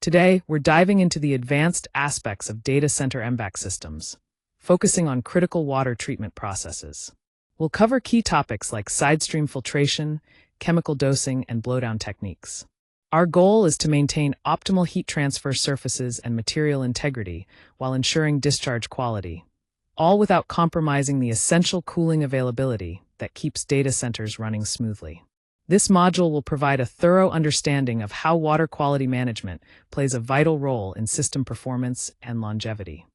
Today, we're diving into the advanced aspects of data center MVAC systems, focusing on critical water treatment processes. We'll cover key topics like sidestream filtration, chemical dosing, and blowdown techniques. Our goal is to maintain optimal heat transfer surfaces and material integrity while ensuring discharge quality, all without compromising the essential cooling availability that keeps data centers running smoothly. This module will provide a thorough understanding of how water quality management plays a vital role in system performance and longevity.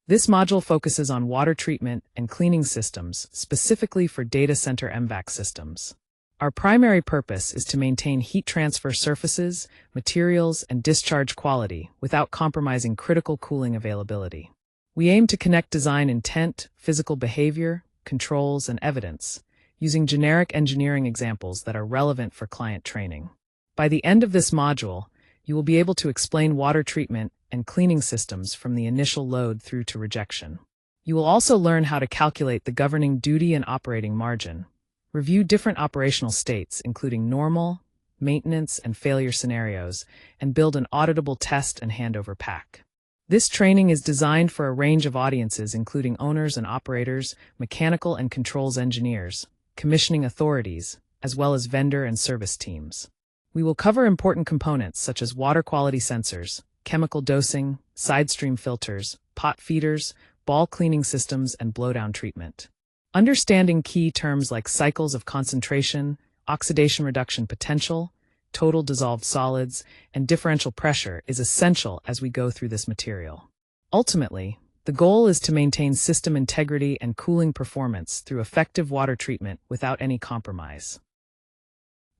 This module focuses on water treatment and cleaning systems specifically for data center MVAC systems. Our primary purpose is to maintain heat transfer surfaces, materials, and discharge quality without compromising critical cooling availability. We aim to connect design intent, physical behavior, controls, and evidence, using generic engineering examples that are relevant for client training. By the end of this module, you will be able to explain water treatment and cleaning systems from the initial load through to rejection. You will also learn how to calculate the governing duty and operating margin, review different operational states including normal, maintenance, and failure scenarios, and build an auditable test and handover pack. This training is designed for a range of audiences including owners and operators, mechanical and controls engineers, commissioning authorities, as well as vendor and service teams. We will cover important components such as water quality sensors, chemical dosing, sidestream filters, pot feeders, ball cleaning systems, and blowdown treatment. Understanding key terms like cycles of concentration, oxidation reduction potential, total dissolved solids, and differential pressure is essential as we go through this material. Ultimately, the goal is to maintain system integrity and cooling performance through effective water treatment without any compromise.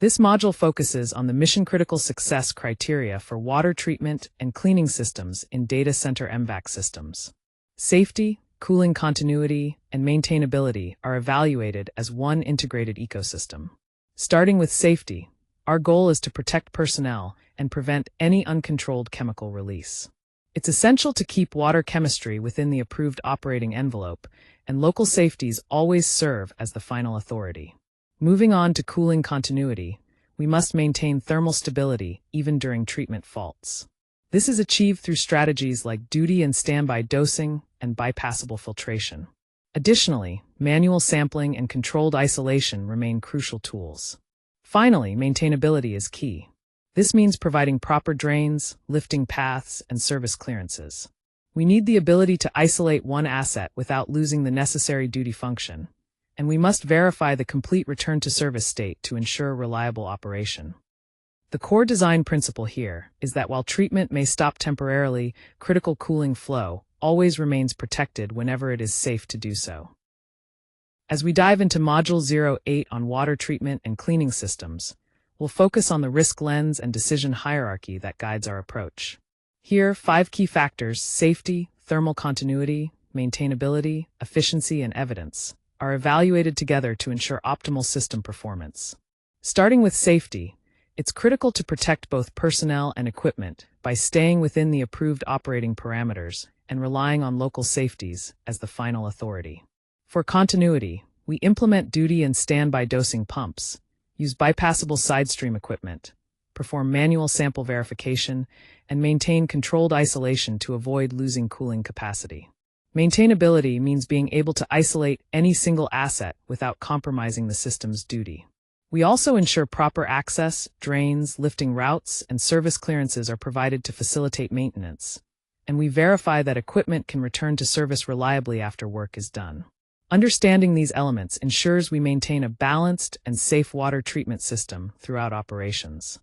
This module focuses on the mission-critical success criteria for water treatment and cleaning systems in data center MVAC systems. Safety, cooling continuity, and maintainability are evaluated as one integrated ecosystem. Starting with safety, our goal is to protect personnel and prevent any uncontrolled chemical release. It's essential to keep water chemistry within the approved operating envelope, and local safeties always serve as the final authority. Moving on to cooling continuity, we must maintain thermal stability even during treatment faults. This is achieved through strategies like duty and standby dosing and bypassable filtration. Additionally, manual sampling and controlled isolation remain crucial tools. Finally, maintainability is key. This means providing proper drains, lifting paths, and service clearances. We need the ability to isolate one asset without losing the necessary duty function, and we must verify the complete return to service state to ensure reliable operation. The core design principle here is that while treatment may stop temporarily, critical cooling flow always remains protected whenever it is safe to do so. As we dive into Module 08 on water treatment and cleaning systems, we'll focus on the risk lens and decision hierarchy that guides our approach. Here, 5 key factors: safety, thermal continuity, maintainability, efficiency, and evidence are evaluated together to ensure optimal system performance. Starting with safety, it's critical to protect both personnel and equipment by staying within the approved operating parameters and relying on local safeties as the final authority. For continuity, we implement duty and standby dosing pumps, use bypassable sidestream equipment, perform manual sample verification, and maintain controlled isolation to avoid losing cooling capacity. Maintainability means being able to isolate any single asset without compromising the system's duty. We also ensure proper access, drains, lifting routes, and service clearances are provided to facilitate maintenance, and we verify that equipment can return to service reliably after work is done. Understanding these elements ensures we maintain a balanced and safe water treatment system throughout operations.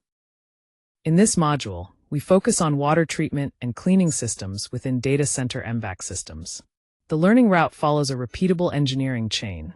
In this module, we focus on water treatment and cleaning systems within data center MVAC systems. The learning route follows a repeatable engineering chain,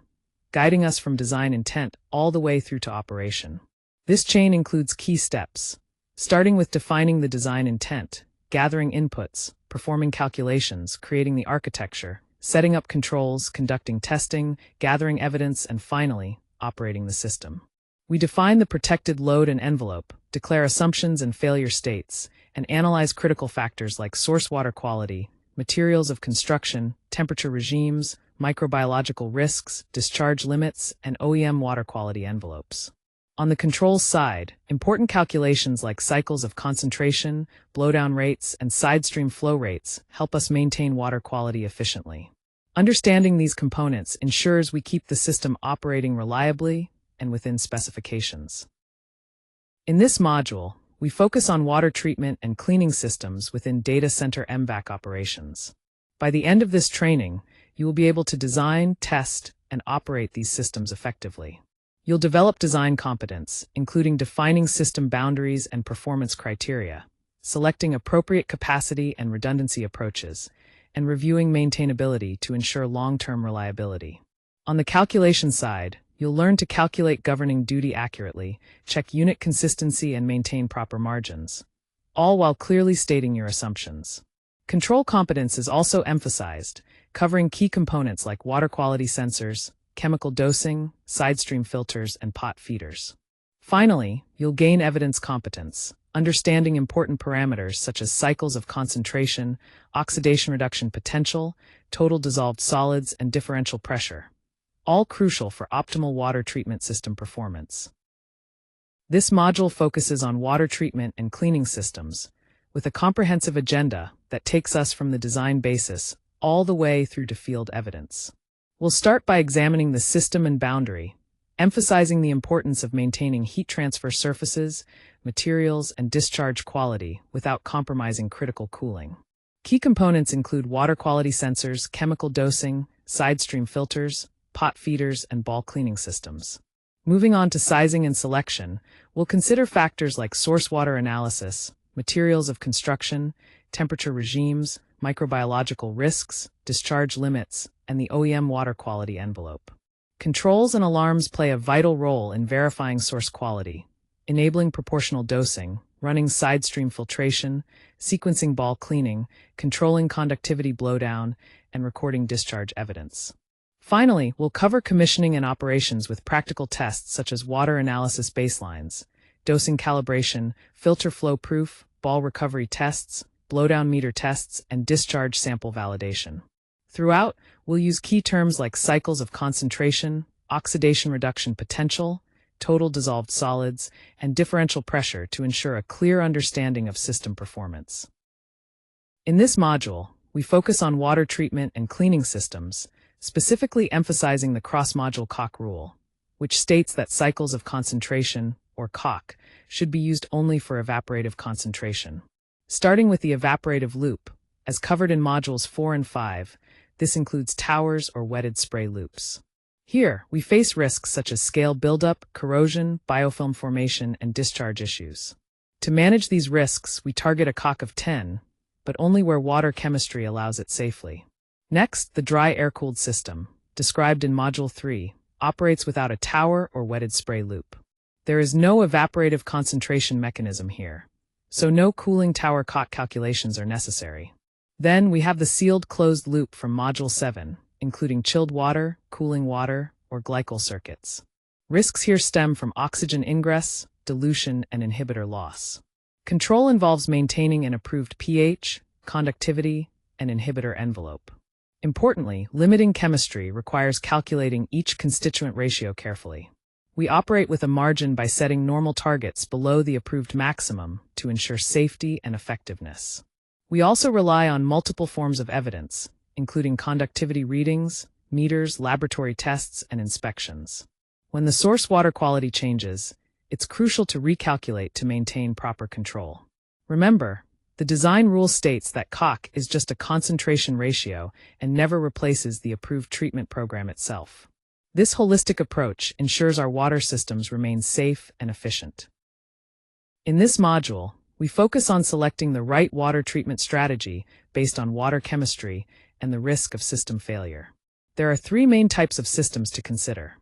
guiding us from design intent all the way through to operation. This chain includes key steps, starting with defining the design intent, gathering inputs, performing calculations, creating the architecture, setting up controls, conducting testing, gathering evidence, and finally, operating the system. We define the protected load and envelope, declare assumptions and failure states, and analyze critical factors like source water quality, materials of construction, temperature regimes, microbiological risks, discharge limits, and OEM water quality envelopes. On the controls side, important calculations like cycles of concentration, blowdown rates, and side stream flow rates help us maintain water quality efficiently. Understanding these components ensures we keep the system operating reliably and within specifications. In this module, we focus on water treatment and cleaning systems within Data Center MVAC operations. By the end of this training, you will be able to design, test, and operate these systems effectively. You'll develop design competence, including defining system boundaries and performance criteria, selecting appropriate capacity and redundancy approaches, and reviewing maintainability to ensure long-term reliability. On the calculation side, you'll learn to calculate governing duty accurately, check unit consistency, and maintain proper margins, all while clearly stating your assumptions. Control competence is also emphasized, covering key components like water quality sensors, chemical dosing, side stream filters, and pot feeders. Finally, you'll gain evidence competence, understanding important parameters such as cycles of concentration, oxidation reduction potential, total dissolved solids, and differential pressure, all crucial for optimal water treatment system performance. This module focuses on water treatment and cleaning systems, with a comprehensive agenda that takes us from the design basis all the way through to field evidence. We'll start by examining the system and boundary, emphasizing the importance of maintaining heat transfer surfaces, materials, and discharge quality without compromising critical cooling. Key components include water quality sensors, chemical dosing, side stream filters, pot feeders, and ball cleaning systems. Moving on to sizing and selection, we'll consider factors like source water analysis, materials of construction, temperature regimes, microbiological risks, discharge limits, and the OEM water quality envelope. Controls and alarms play a vital role in verifying source quality, enabling proportional dosing, running side stream filtration, sequencing ball cleaning, controlling conductivity blowdown, and recording discharge evidence. Finally, we'll cover commissioning and operations with practical tests such as water analysis baselines, dosing calibration, filter flow proof, ball recovery tests, blowdown meter tests, and discharge sample validation. Throughout, we'll use key terms like cycles of concentration, oxidation reduction potential, total dissolved solids, and differential pressure to ensure a clear understanding of system performance. In this module, we focus on water treatment and cleaning systems, specifically emphasizing the cross-module COC rule, which states that cycles of concentration, or COC, should be used only for evaporative concentration. Starting with the evaporative loop, as covered in modules 4 and 5, this includes towers or wetted spray loops. Here, we face risks such as scale buildup, corrosion, biofilm formation, and discharge issues. To manage these risks, we target a COC of 10, but only where water chemistry allows it safely. Next, the dry air-cooled system, described in Module 3, operates without a tower or wetted spray loop. There is no evaporative concentration mechanism here, so no cooling tower COC calculations are necessary. Then we have the sealed closed loop from Module 7, including chilled water, cooling water, or glycol circuits. Risks here stem from oxygen ingress, dilution, and inhibitor loss. Control involves maintaining an approved pH, conductivity, and inhibitor envelope. Importantly, limiting chemistry requires calculating each constituent ratio carefully. We operate with a margin by setting normal targets below the approved maximum to ensure safety and effectiveness. We also rely on multiple forms of evidence, including conductivity readings, meters, laboratory tests, and inspections. When the source water quality changes, it's crucial to recalculate to maintain proper control. Remember, the design rule states that COC is just a concentration ratio and never replaces the approved treatment program itself. This holistic approach ensures our water systems remain safe and efficient. In this module, we focus on selecting the right water treatment strategy based on water chemistry and the risk of system failure. There are 3 main types of systems to consider: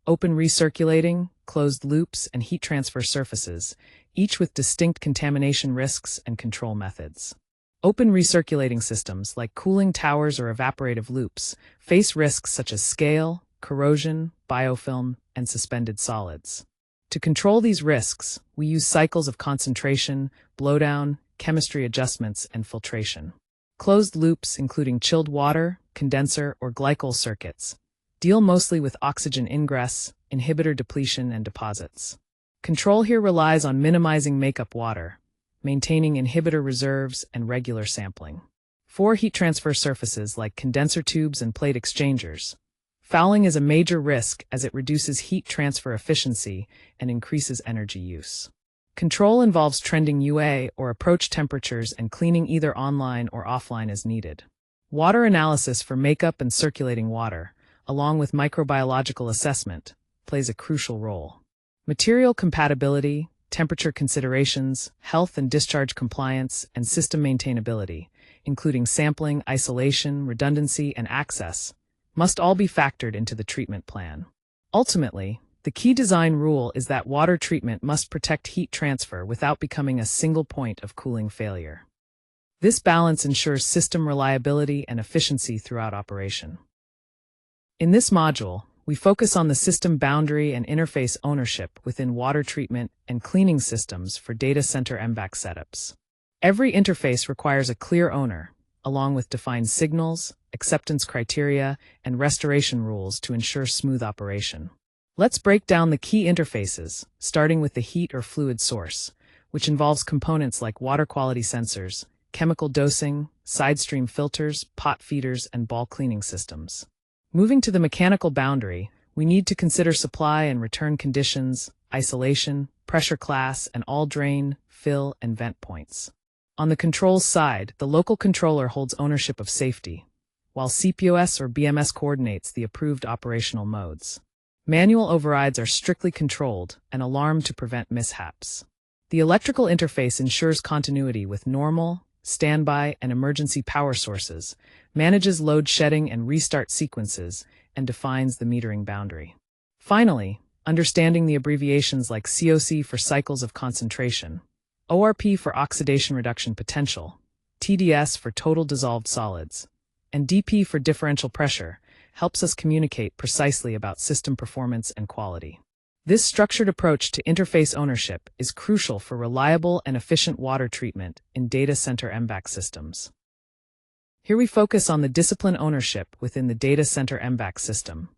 open recirculating, closed loops, and heat transfer surfaces, each with distinct contamination risks and control methods. Open recirculating systems, like cooling towers or evaporative loops, face risks such as scale, corrosion, biofilm, and suspended solids. To control these risks, we use cycles of concentration, blowdown, chemistry adjustments, and filtration. Closed loops, including chilled water, condenser, or glycol circuits, deal mostly with oxygen ingress, inhibitor depletion, and deposits. Control here relies on minimizing makeup water, maintaining inhibitor reserves, and regular sampling. For heat transfer surfaces like condenser tubes and plate exchangers, fouling is a major risk as it reduces heat transfer efficiency and increases energy use. Control involves trending UA or approach temperatures and cleaning either online or offline as needed. Water analysis for makeup and circulating water, along with microbiological assessment, plays a crucial role. Material compatibility, temperature considerations, health and discharge compliance, and system maintainability, including sampling, isolation, redundancy, and access, must all be factored into the treatment plan. Ultimately, the key design rule is that water treatment must protect heat transfer without becoming a single point of cooling failure. This balance ensures system reliability and efficiency throughout operation. In this module, we focus on the system boundary and interface ownership within water treatment and cleaning systems for data center MVAC setups. Every interface requires a clear owner, along with defined signals, acceptance criteria, and restoration rules to ensure smooth operation. Let's break down the key interfaces, starting with the heat or fluid source, which involves components like water quality sensors, chemical dosing, side stream filters, pot feeders, and ball cleaning systems. Moving to the mechanical boundary, we need to consider supply and return conditions, isolation, pressure class, and all drain, fill, and vent points. On the controls side, the local controller holds ownership of safety, while CPOS or BMS coordinates the approved operational modes. Manual overrides are strictly controlled and alarmed to prevent mishaps. The electrical interface ensures continuity with normal, standby, and emergency power sources, manages load shedding and restart sequences, and defines the metering boundary. Finally, understanding the abbreviations like COC for cycles of concentration, ORP for oxidation reduction potential, TDS for total dissolved solids, and DP for differential pressure helps us communicate precisely about system performance and quality. This structured approach to interface ownership is crucial for reliable and efficient water treatment in data center MVAC systems. Here we focus on the discipline ownership within the data center MVAC system,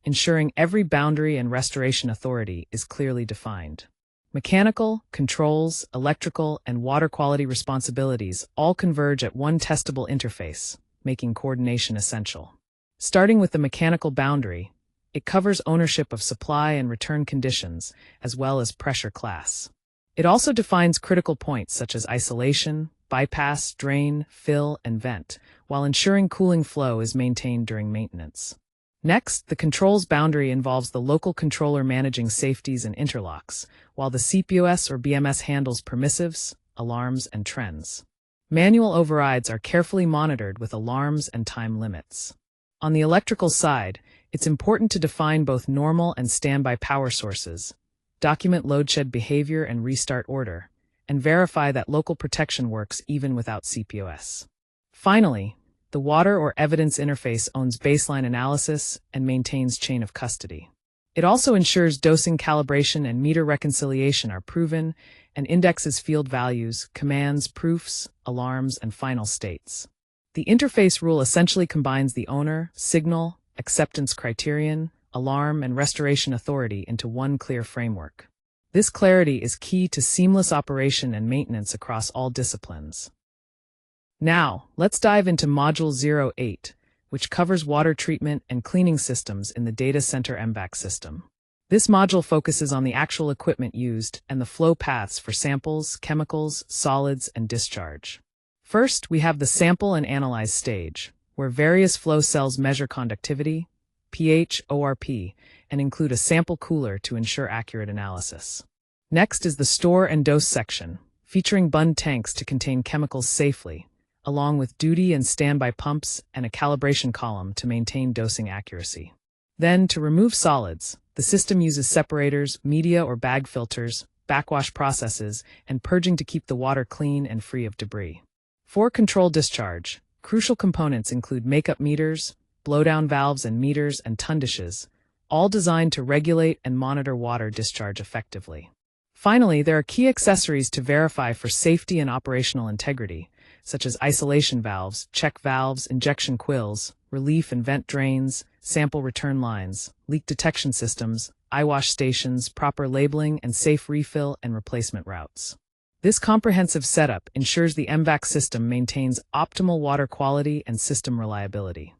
ensuring every boundary and restoration authority is clearly defined. Mechanical, controls, electrical, and water quality responsibilities all converge at one testable interface, making coordination essential. Starting with the mechanical boundary, it covers ownership of supply and return conditions, as well as pressure class. It also defines critical points such as isolation, bypass, drain, fill, and vent, while ensuring cooling flow is maintained during maintenance. Next, the controls boundary involves the local controller managing safeties and interlocks, while the CPOS or BMS handles permissives, alarms, and trends. Manual overrides are carefully monitored with alarms and time limits. On the electrical side, it's important to define both normal and standby power sources, document loadshed behavior and restart order, and verify that local protection works even without CPOS. Finally, the water or evidence interface owns baseline analysis and maintains chain of custody. It also ensures dosing calibration and meter reconciliation are proven and indexes field values, commands, proofs, alarms, and final states. The interface rule essentially combines the owner, signal, acceptance criterion, alarm, and restoration authority into one clear framework. This clarity is key to seamless operation and maintenance across all disciplines. Now, let's dive into Module 08, which covers water treatment and cleaning systems in the data center MVAC system. This module focuses on the actual equipment used and the flow paths for samples, chemicals, solids, and discharge. First, we have the sample and analyze stage, where various flow cells measure conductivity, pH, ORP, and include a sample cooler to ensure accurate analysis. Next is the store and dose section, featuring bund tanks to contain chemicals safely, along with duty and standby pumps and a calibration column to maintain dosing accuracy. Then, to remove solids, the system uses separators, media or bag filters, backwash processes, and purging to keep the water clean and free of debris. For control discharge, crucial components include makeup meters, blowdown valves and meters, and tundishes, all designed to regulate and monitor water discharge effectively. Finally, there are key accessories to verify for safety and operational integrity, such as isolation valves, check valves, injection quills, relief and vent drains, sample return lines, leak detection systems, eyewash stations, proper labeling, and safe refill and replacement routes. This comprehensive setup ensures the MVAC system maintains optimal water quality and system reliability.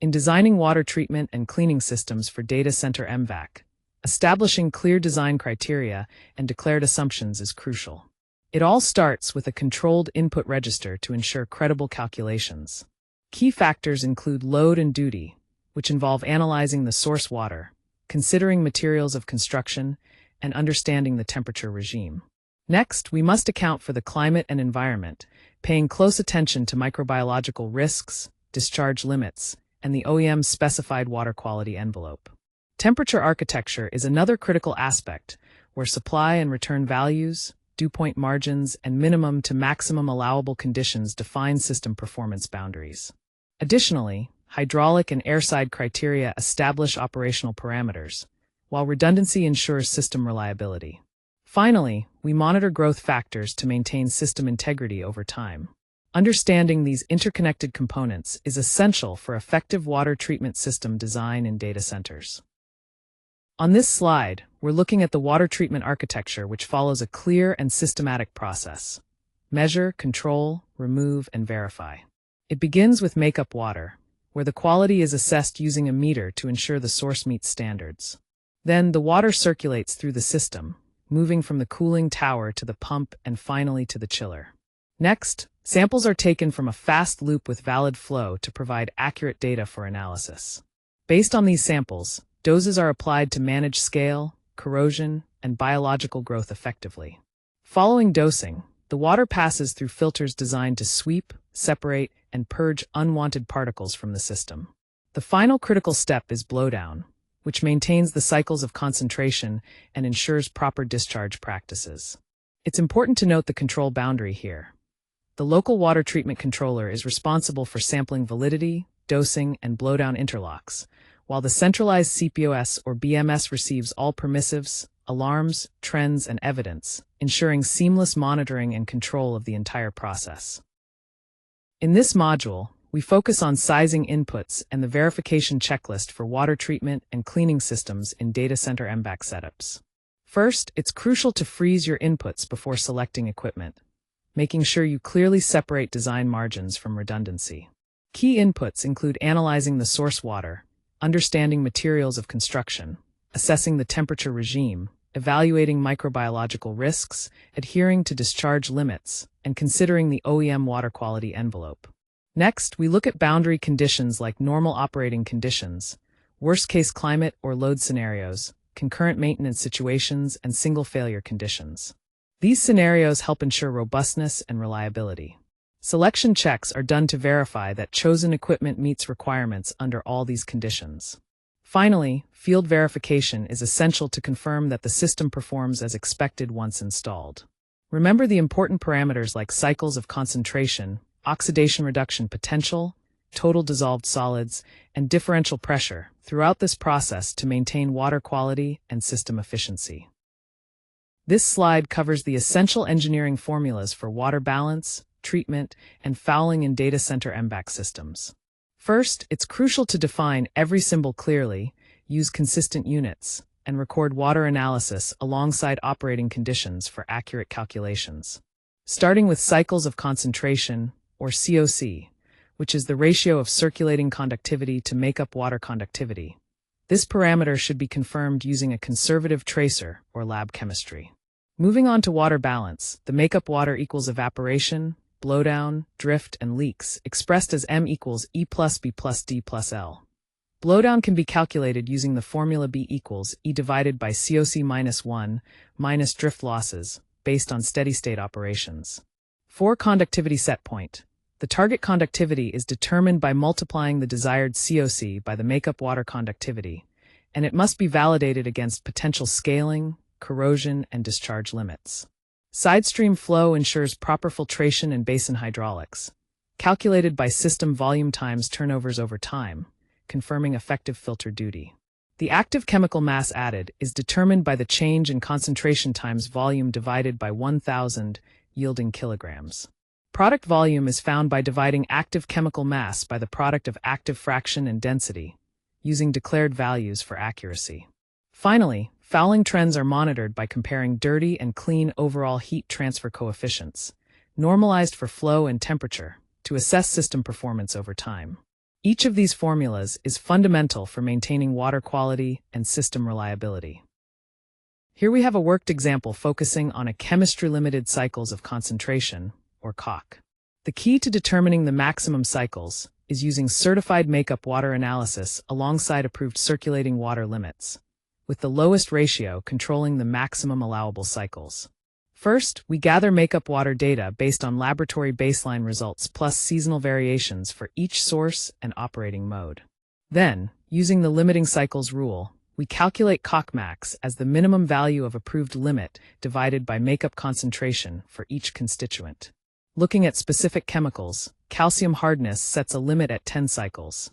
In designing water treatment and cleaning systems for Data Center MVAC, establishing clear design criteria and declared assumptions is crucial. It all starts with a controlled input register to ensure credible calculations. Key factors include load and duty, which involve analyzing the source water, considering materials of construction, and understanding the temperature regime. Next, we must account for the climate and environment, paying close attention to microbiological risks, discharge limits, and the OEM's specified water quality envelope. Temperature architecture is another critical aspect, where supply and return values, dew point margins, and minimum to maximum allowable conditions define system performance boundaries. Additionally, hydraulic and airside criteria establish operational parameters, while redundancy ensures system reliability. Finally, we monitor growth factors to maintain system integrity over time. Understanding these interconnected components is essential for effective water treatment system design in data centers. On this slide, we're looking at the water treatment architecture, which follows a clear and systematic process. Measure, control, remove, and verify. It begins with makeup water, where the quality is assessed using a meter to ensure the source meets standards. Then, the water circulates through the system, moving from the cooling tower to the pump and finally to the chiller. Next, samples are taken from a fast loop with valid flow to provide accurate data for analysis. Based on these samples, doses are applied to manage scale, corrosion, and biological growth effectively. Following dosing, the water passes through filters designed to sweep, separate, and purge unwanted particles from the system. The final critical step is blowdown, which maintains the cycles of concentration and ensures proper discharge practices. It's important to note the control boundary here. The local water treatment controller is responsible for sampling validity, dosing, and blowdown interlocks, while the centralized CPOS or BMS receives all permissives, alarms, trends, and evidence, ensuring seamless monitoring and control of the entire process. In this module, we focus on sizing inputs and the verification checklist for water treatment and cleaning systems in Data Center MVAC setups. First, it's crucial to freeze your inputs before selecting equipment, making sure you clearly separate design margins from redundancy. Key inputs include analyzing the source water, understanding materials of construction, assessing the temperature regime, evaluating microbiological risks, adhering to discharge limits, and considering the OEM water quality envelope. Next, we look at boundary conditions like normal operating conditions, worst-case climate or load scenarios, concurrent maintenance situations, and single failure conditions. These scenarios help ensure robustness and reliability. Selection checks are done to verify that chosen equipment meets requirements under all these conditions. Finally, field verification is essential to confirm that the system performs as expected once installed. Remember the important parameters like cycles of concentration, oxidation reduction potential, total dissolved solids, and differential pressure throughout this process to maintain water quality and system efficiency. This slide covers the essential engineering formulas for water balance, treatment, and fouling in data center MVAC systems. First, it's crucial to define every symbol clearly, use consistent units, and record water analysis alongside operating conditions for accurate calculations. Starting with cycles of concentration, or COC, which is the ratio of circulating conductivity to makeup water conductivity. This parameter should be confirmed using a conservative tracer or lab chemistry. Moving on to water balance, the makeup water equals evaporation, blowdown, drift, and leaks, expressed as M equals E plus B plus D plus L. Blowdown can be calculated using the formula B equals E divided by COC minus 1 minus drift losses, based on steady-state operations. For conductivity set point, the target conductivity is determined by multiplying the desired COC by the makeup water conductivity, and it must be validated against potential scaling, corrosion, and discharge limits. Sidestream flow ensures proper filtration and basin hydraulics, calculated by system volume times turnovers over time, confirming effective filter duty. The active chemical mass added is determined by the change in concentration times volume divided by 1,000, yielding kilograms. Product volume is found by dividing active chemical mass by the product of active fraction and density, using declared values for accuracy. Finally, fouling trends are monitored by comparing dirty and clean overall heat transfer coefficients, normalized for flow and temperature, to assess system performance over time. Each of these formulas is fundamental for maintaining water quality and system reliability. Here we have a worked example focusing on a chemistry-limited cycles of concentration, or COC. The key to determining the maximum cycles is using certified makeup water analysis alongside approved circulating water limits, with the lowest ratio controlling the maximum allowable cycles. First, we gather makeup water data based on laboratory baseline results plus seasonal variations for each source and operating mode. Then, using the limiting cycles rule, we calculate COC max as the minimum value of approved limit divided by makeup concentration for each constituent. Looking at specific chemicals, calcium hardness sets a limit at 10 cycles.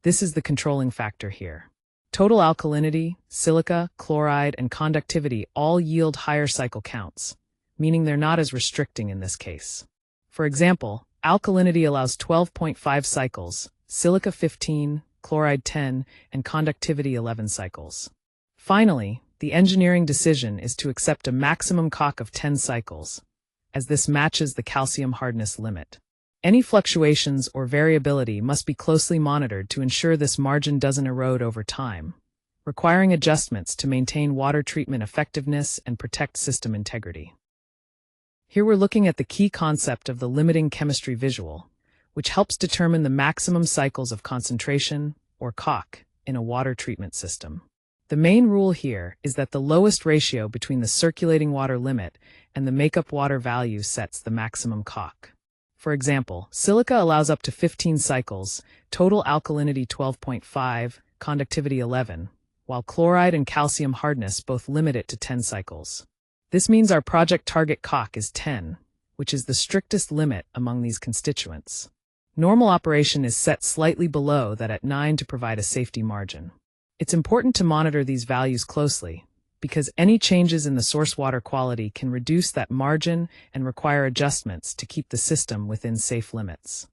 This is the controlling factor here. Total alkalinity, silica, chloride, and conductivity all yield higher cycle counts, meaning they're not as restricting in this case. For example, alkalinity allows 12.5 cycles, silica 15, chloride 10, and conductivity 11 cycles. Finally, the engineering decision is to accept a maximum COC of 10 cycles, as this matches the calcium hardness limit. Any fluctuations or variability must be closely monitored to ensure this margin doesn't erode over time, requiring adjustments to maintain water treatment effectiveness and protect system integrity. Here we're looking at the key concept of the limiting chemistry visual, which helps determine the maximum cycles of concentration, or COC, in a water treatment system. The main rule here is that the lowest ratio between the circulating water limit and the makeup water value sets the maximum COC. For example, silica allows up to 15 cycles, total alkalinity 12.5, conductivity 11, while chloride and calcium hardness both limit it to 10 cycles. This means our project target COC is 10, which is the strictest limit among these constituents. Normal operation is set slightly below that at 9 to provide a safety margin. It's important to monitor these values closely, because any changes in the source water quality can reduce that margin and require adjustments to keep the system within safe limits.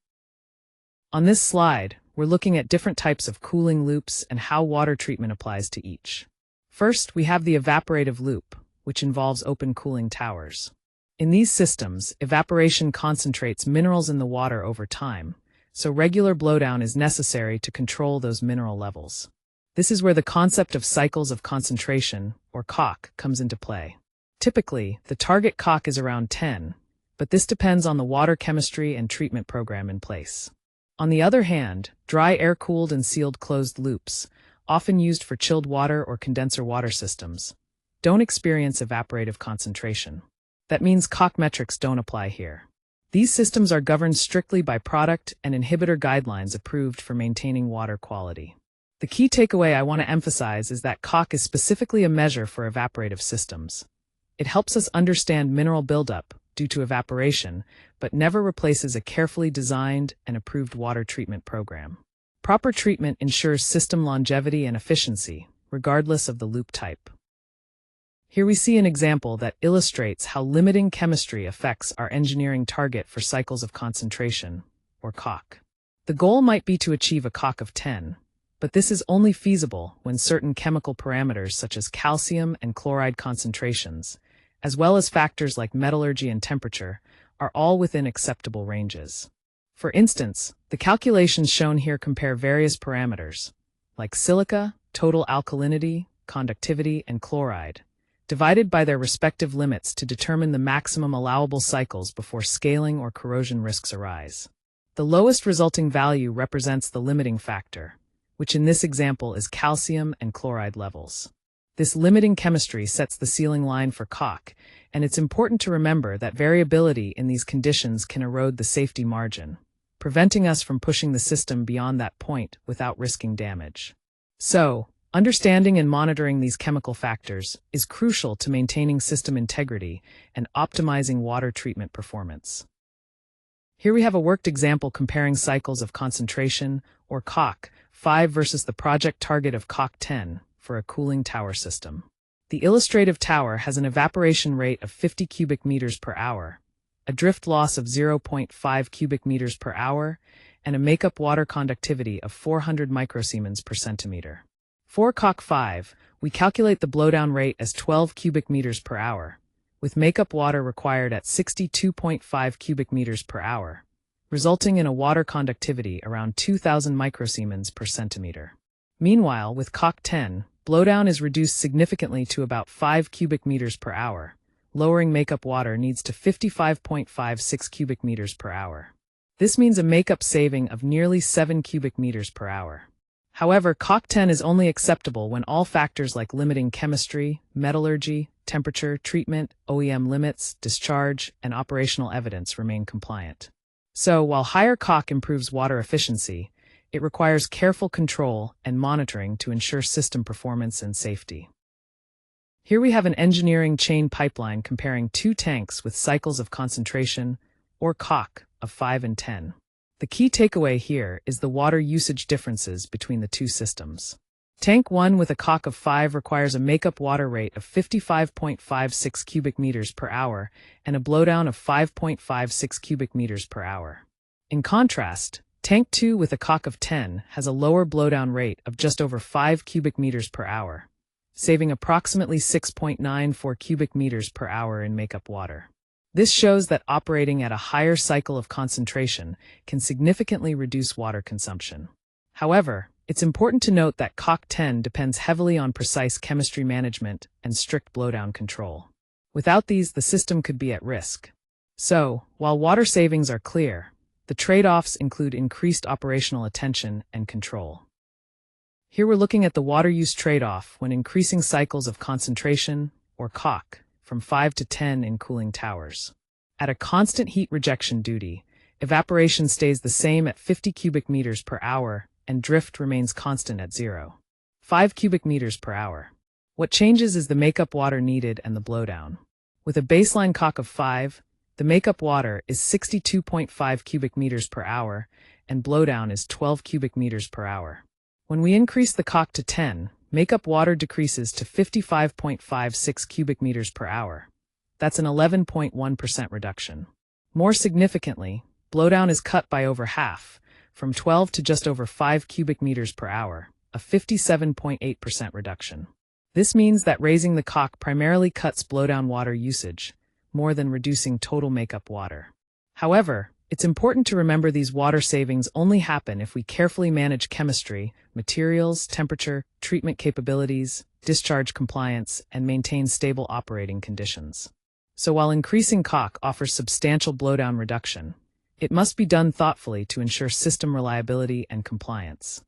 On this slide, we're looking at different types of cooling loops and how water treatment applies to each. First, we have the evaporative loop, which involves open cooling towers. In these systems, evaporation concentrates minerals in the water over time, so regular blowdown is necessary to control those mineral levels. This is where the concept of cycles of concentration, or COC, comes into play. Typically, the target COC is around 10, but this depends on the water chemistry and treatment program in place. On the other hand, dry air-cooled and sealed closed loops, often used for chilled water or condenser water systems, don't experience evaporative concentration. That means COC metrics don't apply here. These systems are governed strictly by product and inhibitor guidelines approved for maintaining water quality. The key takeaway I want to emphasize is that COC is specifically a measure for evaporative systems. It helps us understand mineral buildup due to evaporation, but never replaces a carefully designed and approved water treatment program. Proper treatment ensures system longevity and efficiency, regardless of the loop type. Here we see an example that illustrates how limiting chemistry affects our engineering target for cycles of concentration, or COC. The goal might be to achieve a COC of 10, but this is only feasible when certain chemical parameters such as calcium and chloride concentrations, as well as factors like metallurgy and temperature, are all within acceptable ranges. For instance, the calculations shown here compare various parameters, like silica, total alkalinity, conductivity, and chloride, divided by their respective limits to determine the maximum allowable cycles before scaling or corrosion risks arise. The lowest resulting value represents the limiting factor, which in this example is calcium and chloride levels. This limiting chemistry sets the ceiling line for COC, and it's important to remember that variability in these conditions can erode the safety margin, preventing us from pushing the system beyond that point without risking damage. So, understanding and monitoring these chemical factors is crucial to maintaining system integrity and optimizing water treatment performance. Here we have a worked example comparing cycles of concentration, or COC, 5 versus the project target of COC 10 for a cooling tower system. The illustrative tower has an evaporation rate of 50 cubic meters per hour, a drift loss of 0.5 cubic meters per hour, and a makeup water conductivity of 400 microsiemens per centimeter. For Cock 5, we calculate the blowdown rate as 12 cubic meters per hour, with makeup water required at 62.5 cubic meters per hour, resulting in a water conductivity around 2,000 microsiemens per centimeter. Meanwhile, with Cock 10, blowdown is reduced significantly to about 5 cubic meters per hour, lowering makeup water needs to 55.56 cubic meters per hour. This means a makeup saving of nearly 7 cubic meters per hour. However, Cock 10 is only acceptable when all factors like limiting chemistry, metallurgy, temperature, treatment, OEM limits, discharge, and operational evidence remain compliant. So, while higher Cock improves water efficiency, it requires careful control and monitoring to ensure system performance and safety. Here we have an engineering chain pipeline comparing two tanks with cycles of concentration, or Cock, of 5 and 10. The key takeaway here is the water usage differences between the two systems. Tank 1 with a Cock of 5 requires a makeup water rate of 55.56 cubic meters per hour and a blowdown of 5.56 cubic meters per hour. In contrast, Tank 2 with a Cock of 10 has a lower blowdown rate of just over 5 cubic meters per hour, saving approximately 6.94 cubic meters per hour in makeup water. This shows that operating at a higher cycle of concentration can significantly reduce water consumption. However, it's important to note that Cock 10 depends heavily on precise chemistry management and strict blowdown control. Without these, the system could be at risk. So, while water savings are clear, the trade-offs include increased operational attention and control. Here we're looking at the water use trade-off when increasing cycles of concentration, or Cock, from 5 to 10 in cooling towers. At a constant heat rejection duty, evaporation stays the same at 50 cubic meters per hour and drift remains constant at 0.5 cubic meters per hour. What changes is the makeup water needed and the blowdown. With a baseline Cock of 5, the makeup water is 62.5 cubic meters per hour and blowdown is 12 cubic meters per hour. When we increase the Cock to 10, makeup water decreases to 55.56 cubic meters per hour. That's an 11.1% reduction. More significantly, blowdown is cut by over half, from 12 to just over 5 cubic meters per hour, a 57.8% reduction. This means that raising the Cock primarily cuts blowdown water usage, more than reducing total makeup water. However, it's important to remember these water savings only happen if we carefully manage chemistry, materials, temperature, treatment capabilities, discharge compliance, and maintain stable operating conditions. So while increasing Cock offers substantial blowdown reduction, it must be done thoughtfully to ensure system reliability and compliance.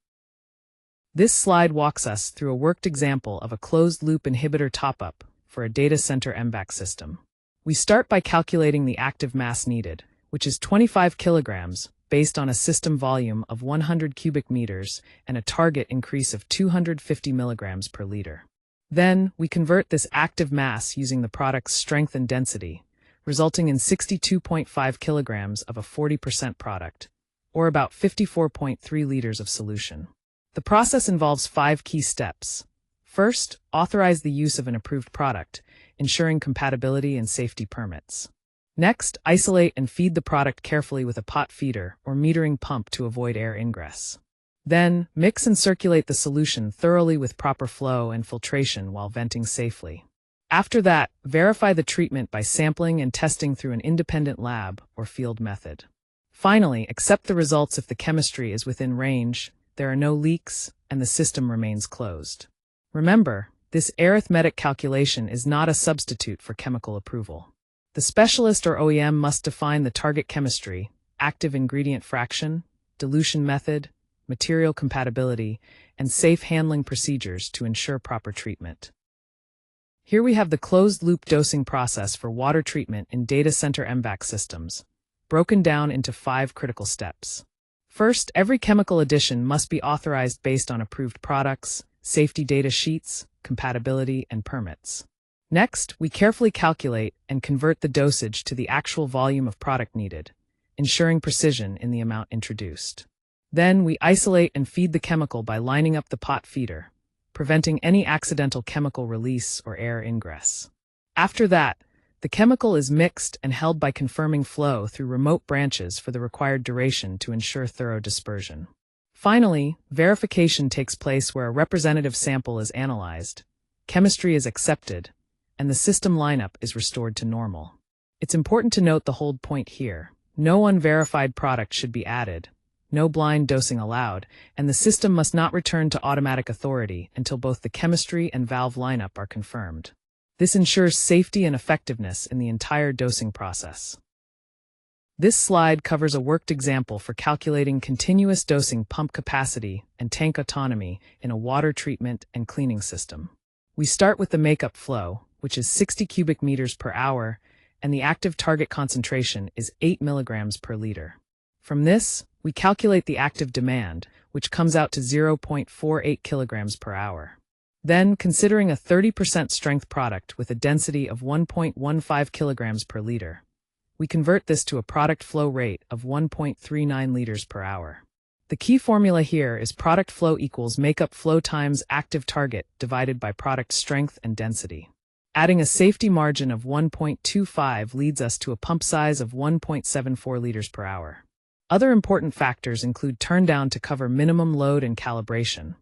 This slide walks us through a worked example of a closed-loop inhibitor top-up for a data center MVAC system. We start by calculating the active mass needed, which is 25 kilograms, based on a system volume of 100 cubic meters and a target increase of 250 milligrams per liter. Then, we convert this active mass using the product's strength and density, resulting in 62.5 kilograms of a 40% product, or about 54.3 liters of solution. The process involves 5 key steps. First, authorize the use of an approved product, ensuring compatibility and safety permits. Next, isolate and feed the product carefully with a pot feeder or metering pump to avoid air ingress. Then, mix and circulate the solution thoroughly with proper flow and filtration while venting safely. After that, verify the treatment by sampling and testing through an independent lab or field method. Finally, accept the results if the chemistry is within range, there are no leaks, and the system remains closed. Remember, this arithmetic calculation is not a substitute for chemical approval. The specialist or OEM must define the target chemistry, active ingredient fraction, dilution method, material compatibility, and safe handling procedures to ensure proper treatment. Here we have the closed-loop dosing process for water treatment in data center MVAC systems, broken down into 5 critical steps. First, every chemical addition must be authorized based on approved products, safety data sheets, compatibility, and permits. Next, we carefully calculate and convert the dosage to the actual volume of product needed, ensuring precision in the amount introduced. Then, we isolate and feed the chemical by lining up the pot feeder, preventing any accidental chemical release or air ingress. After that, the chemical is mixed and held by confirming flow through remote branches for the required duration to ensure thorough dispersion. Finally, verification takes place where a representative sample is analyzed, chemistry is accepted, and the system lineup is restored to normal. It's important to note the hold point here. No unverified product should be added, no blind dosing allowed, and the system must not return to automatic authority until both the chemistry and valve lineup are confirmed. This ensures safety and effectiveness in the entire dosing process. This slide covers a worked example for calculating continuous dosing pump capacity and tank autonomy in a water treatment and cleaning system. We start with the makeup flow, which is 60 cubic meters per hour, and the active target concentration is 8 milligrams per liter. From this, we calculate the active demand, which comes out to 0.48 kilograms per hour. Then, considering a 30% strength product with a density of 1.15 kilograms per liter, we convert this to a product flow rate of 1.39 liters per hour. The key formula here is product flow equals makeup flow times active target divided by product strength and density. Adding a safety margin of 1.25 leads us to a pump size of 1.74 liters per hour. Other important factors include turndown to cover minimum load and calibration,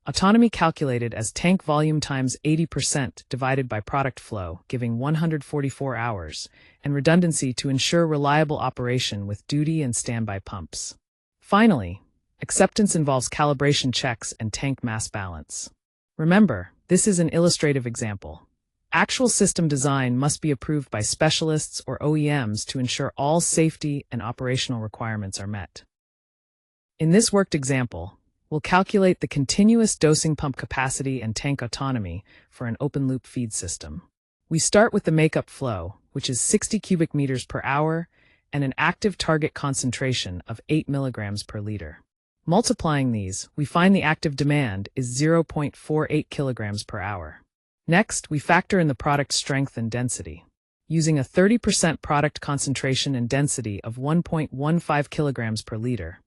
autonomy calculated as tank volume times 80% divided by product flow, giving 144 hours, and redundancy to ensure reliable operation with duty and standby pumps. Finally, acceptance involves calibration checks and tank mass balance. Remember, this is an illustrative example. Actual system design must be approved by specialists or OEMs to ensure all safety and operational requirements are met. In this worked example, we'll calculate the continuous dosing pump capacity and tank autonomy for an open-loop feed system. We start with the makeup flow, which is 60 cubic meters per hour, and an active target concentration of 8 milligrams per liter. Multiplying these, we find the active demand is 0.48 kilograms per hour. Next, we factor in the product strength and density. Using a 30% product concentration and density of 1.15 kilograms per liter,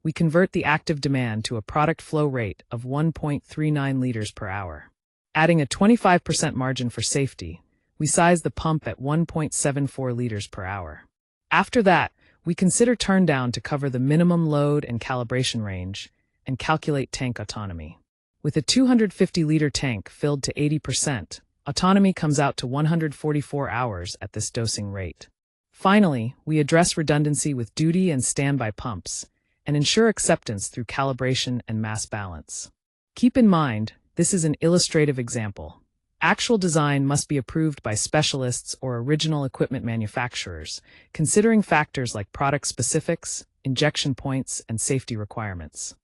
we convert the active demand to a product flow rate of 1.39 liters per hour. Adding a 25% margin for safety, we size the pump at 1.74 liters per hour. After that, we consider turndown to cover the minimum load and calibration range, and calculate tank autonomy. With a 250-liter tank filled to 80%, autonomy comes out to 144 hours at this dosing rate. Finally, we address redundancy with duty and standby pumps, and ensure acceptance through calibration and mass balance. Keep in mind, this is an illustrative example. Actual design must be approved by specialists or original equipment manufacturers, considering factors like product specifics, injection points, and safety requirements.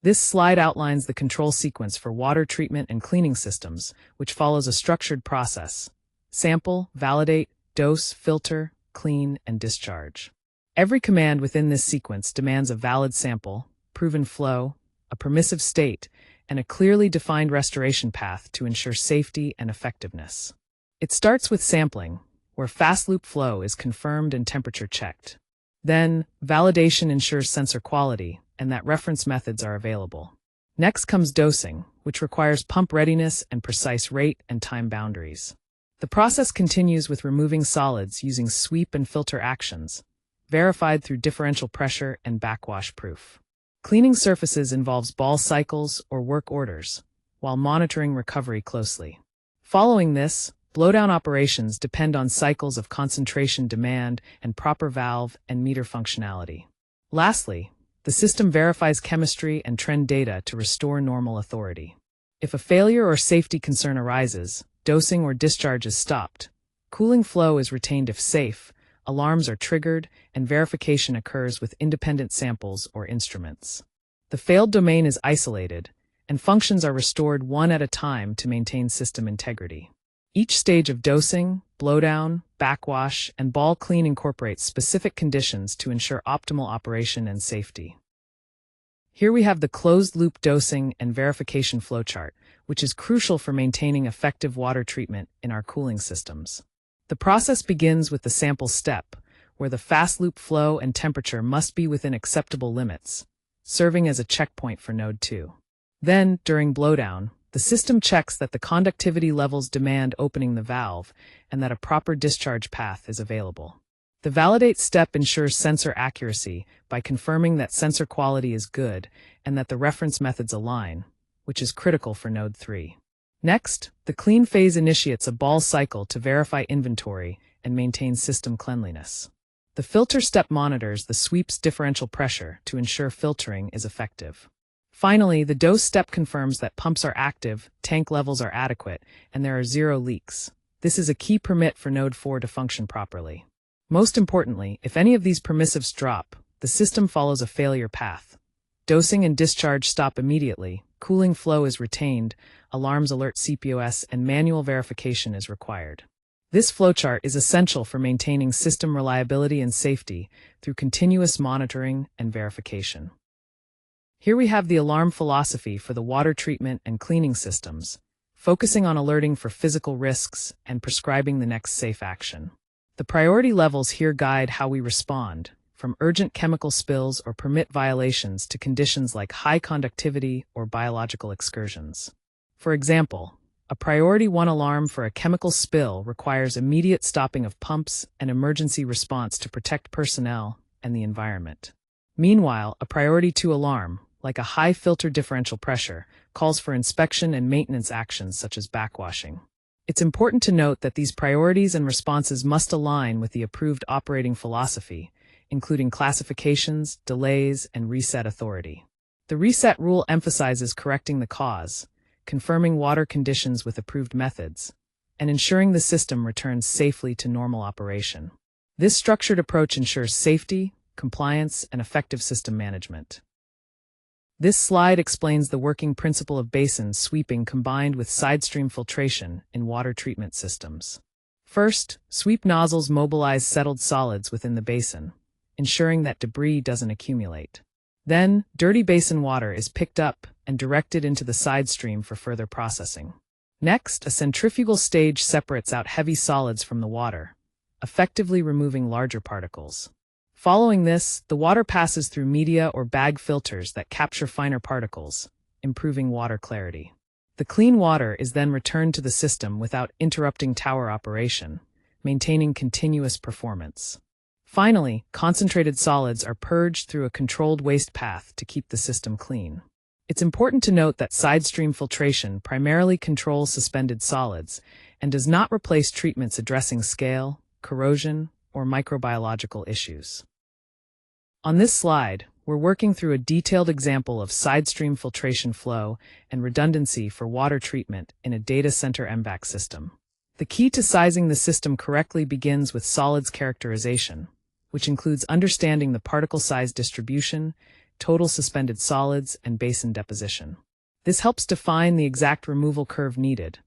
This slide outlines the control sequence for water treatment and cleaning systems, which follows a structured process: sample, validate, dose, filter, clean, and discharge. Every command within this sequence demands a valid sample, proven flow, a permissive state, and a clearly defined restoration path to ensure safety and effectiveness. It starts with sampling, where fast loop flow is confirmed and temperature checked. Then, validation ensures sensor quality, and that reference methods are available. Next comes dosing, which requires pump readiness and precise rate and time boundaries. The process continues with removing solids using sweep and filter actions, verified through differential pressure and backwash proof. Cleaning surfaces involves ball cycles or work orders, while monitoring recovery closely. Following this, blowdown operations depend on cycles of concentration demand and proper valve and meter functionality. Lastly, the system verifies chemistry and trend data to restore normal authority. If a failure or safety concern arises, dosing or discharge is stopped, cooling flow is retained if safe, alarms are triggered, and verification occurs with independent samples or instruments. The failed domain is isolated, and functions are restored one at a time to maintain system integrity. Each stage of dosing, blowdown, backwash, and ball clean incorporates specific conditions to ensure optimal operation and safety. Here we have the closed-loop dosing and verification flowchart, which is crucial for maintaining effective water treatment in our cooling systems. The process begins with the sample step, where the fast loop flow and temperature must be within acceptable limits, serving as a checkpoint for node 2. Then, during blowdown, the system checks that the conductivity levels demand opening the valve and that a proper discharge path is available. The validate step ensures sensor accuracy by confirming that sensor quality is good and that the reference methods align, which is critical for Node 3. Next, the clean phase initiates a ball cycle to verify inventory and maintain system cleanliness. The filter step monitors the sweep's differential pressure to ensure filtering is effective. Finally, the dose step confirms that pumps are active, tank levels are adequate, and there are 0 leaks. This is a key permit for Node 4 to function properly. Most importantly, if any of these permissives drop, the system follows a failure path. Dosing and discharge stop immediately, cooling flow is retained, alarms alert CPOS, and manual verification is required. This flowchart is essential for maintaining system reliability and safety through continuous monitoring and verification. Here we have the alarm philosophy for the water treatment and cleaning systems, focusing on alerting for physical risks and prescribing the next safe action. The priority levels here guide how we respond, from urgent chemical spills or permit violations to conditions like high conductivity or biological excursions. For example, a priority 1 alarm for a chemical spill requires immediate stopping of pumps and emergency response to protect personnel and the environment. Meanwhile, a priority 2 alarm, like a high filter differential pressure, calls for inspection and maintenance actions such as backwashing. It's important to note that these priorities and responses must align with the approved operating philosophy, including classifications, delays, and reset authority. The reset rule emphasizes correcting the cause, confirming water conditions with approved methods, and ensuring the system returns safely to normal operation. This structured approach ensures safety, compliance, and effective system management. This slide explains the working principle of basin sweeping combined with sidestream filtration in water treatment systems. First, sweep nozzles mobilize settled solids within the basin, ensuring that debris doesn't accumulate. Then, dirty basin water is picked up and directed into the side stream for further processing. Next, a centrifugal stage separates out heavy solids from the water, effectively removing larger particles. Following this, the water passes through media or bag filters that capture finer particles, improving water clarity. The clean water is then returned to the system without interrupting tower operation, maintaining continuous performance. Finally, concentrated solids are purged through a controlled waste path to keep the system clean. It's important to note that sidestream filtration primarily controls suspended solids and does not replace treatments addressing scale, corrosion, or microbiological issues. On this slide, we're working through a detailed example of sidestream filtration flow and redundancy for water treatment in a data center MVAC system. The key to sizing the system correctly begins with solids characterization, which includes understanding the particle size distribution, total suspended solids, and basin deposition. This helps define the exact removal curve needed,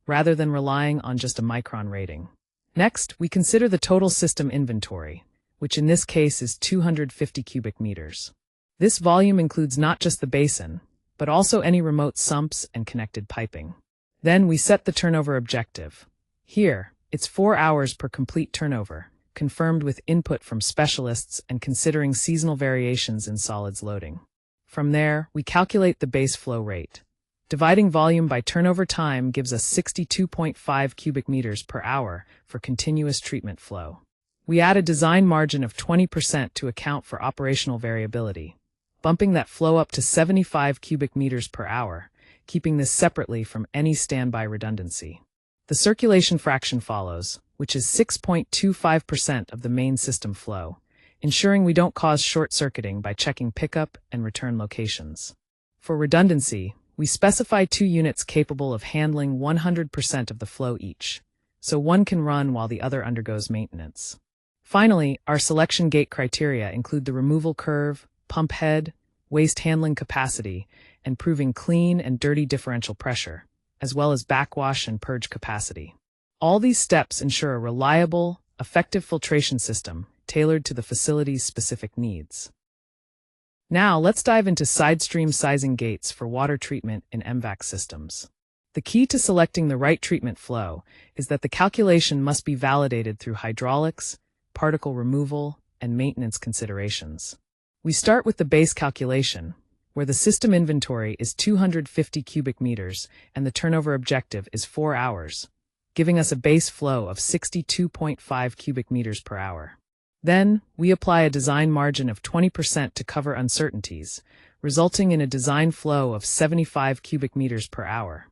rather than relying on just a micron rating. Next, we consider the total system inventory, which in this case is 250 cubic meters. This volume includes not just the basin, but also any remote sumps and connected piping. Then we set the turnover objective. Here, it's 4 hours per complete turnover, confirmed with input from specialists and considering seasonal variations in solids loading. From there, we calculate the base flow rate. Dividing volume by turnover time gives us 62.5 cubic meters per hour for continuous treatment flow. We add a design margin of 20% to account for operational variability, bumping that flow up to 75 cubic meters per hour, keeping this separately from any standby redundancy. The circulation fraction follows, which is 6.25% of the main system flow, ensuring we don't cause short-circuiting by checking pickup and return locations. For redundancy, we specify 2 units capable of handling 100% of the flow each, so one can run while the other undergoes maintenance. Finally, our selection gate criteria include the removal curve, pump head, waste handling capacity, and proving clean and dirty differential pressure, as well as backwash and purge capacity. All these steps ensure a reliable, effective filtration system tailored to the facility's specific needs. Now, let's dive into sidestream sizing gates for water treatment in MVAC systems. The key to selecting the right treatment flow is that the calculation must be validated through hydraulics, particle removal, and maintenance considerations. We start with the base calculation, where the system inventory is 250 cubic meters and the turnover objective is 4 hours, giving us a base flow of 62.5 cubic meters per hour. Then, we apply a design margin of 20% to cover uncertainties, resulting in a design flow of 75 cubic meters per hour.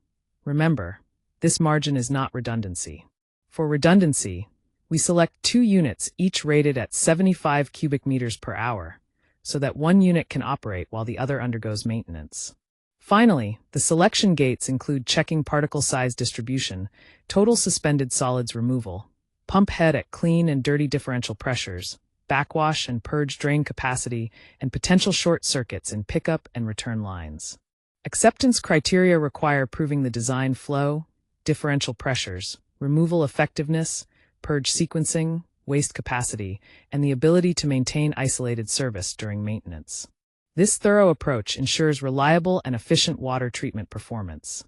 Remember, this margin is not redundancy. For redundancy, we select 2 units each rated at 75 cubic meters per hour, so that one unit can operate while the other undergoes maintenance. Finally, the selection gates include checking particle size distribution, total suspended solids removal, pump head at clean and dirty differential pressures, backwash and purge drain capacity, and potential short circuits in pickup and return lines. Acceptance criteria require proving the design flow, differential pressures, removal effectiveness, purge sequencing, waste capacity, and the ability to maintain isolated service during maintenance. This thorough approach ensures reliable and efficient water treatment performance.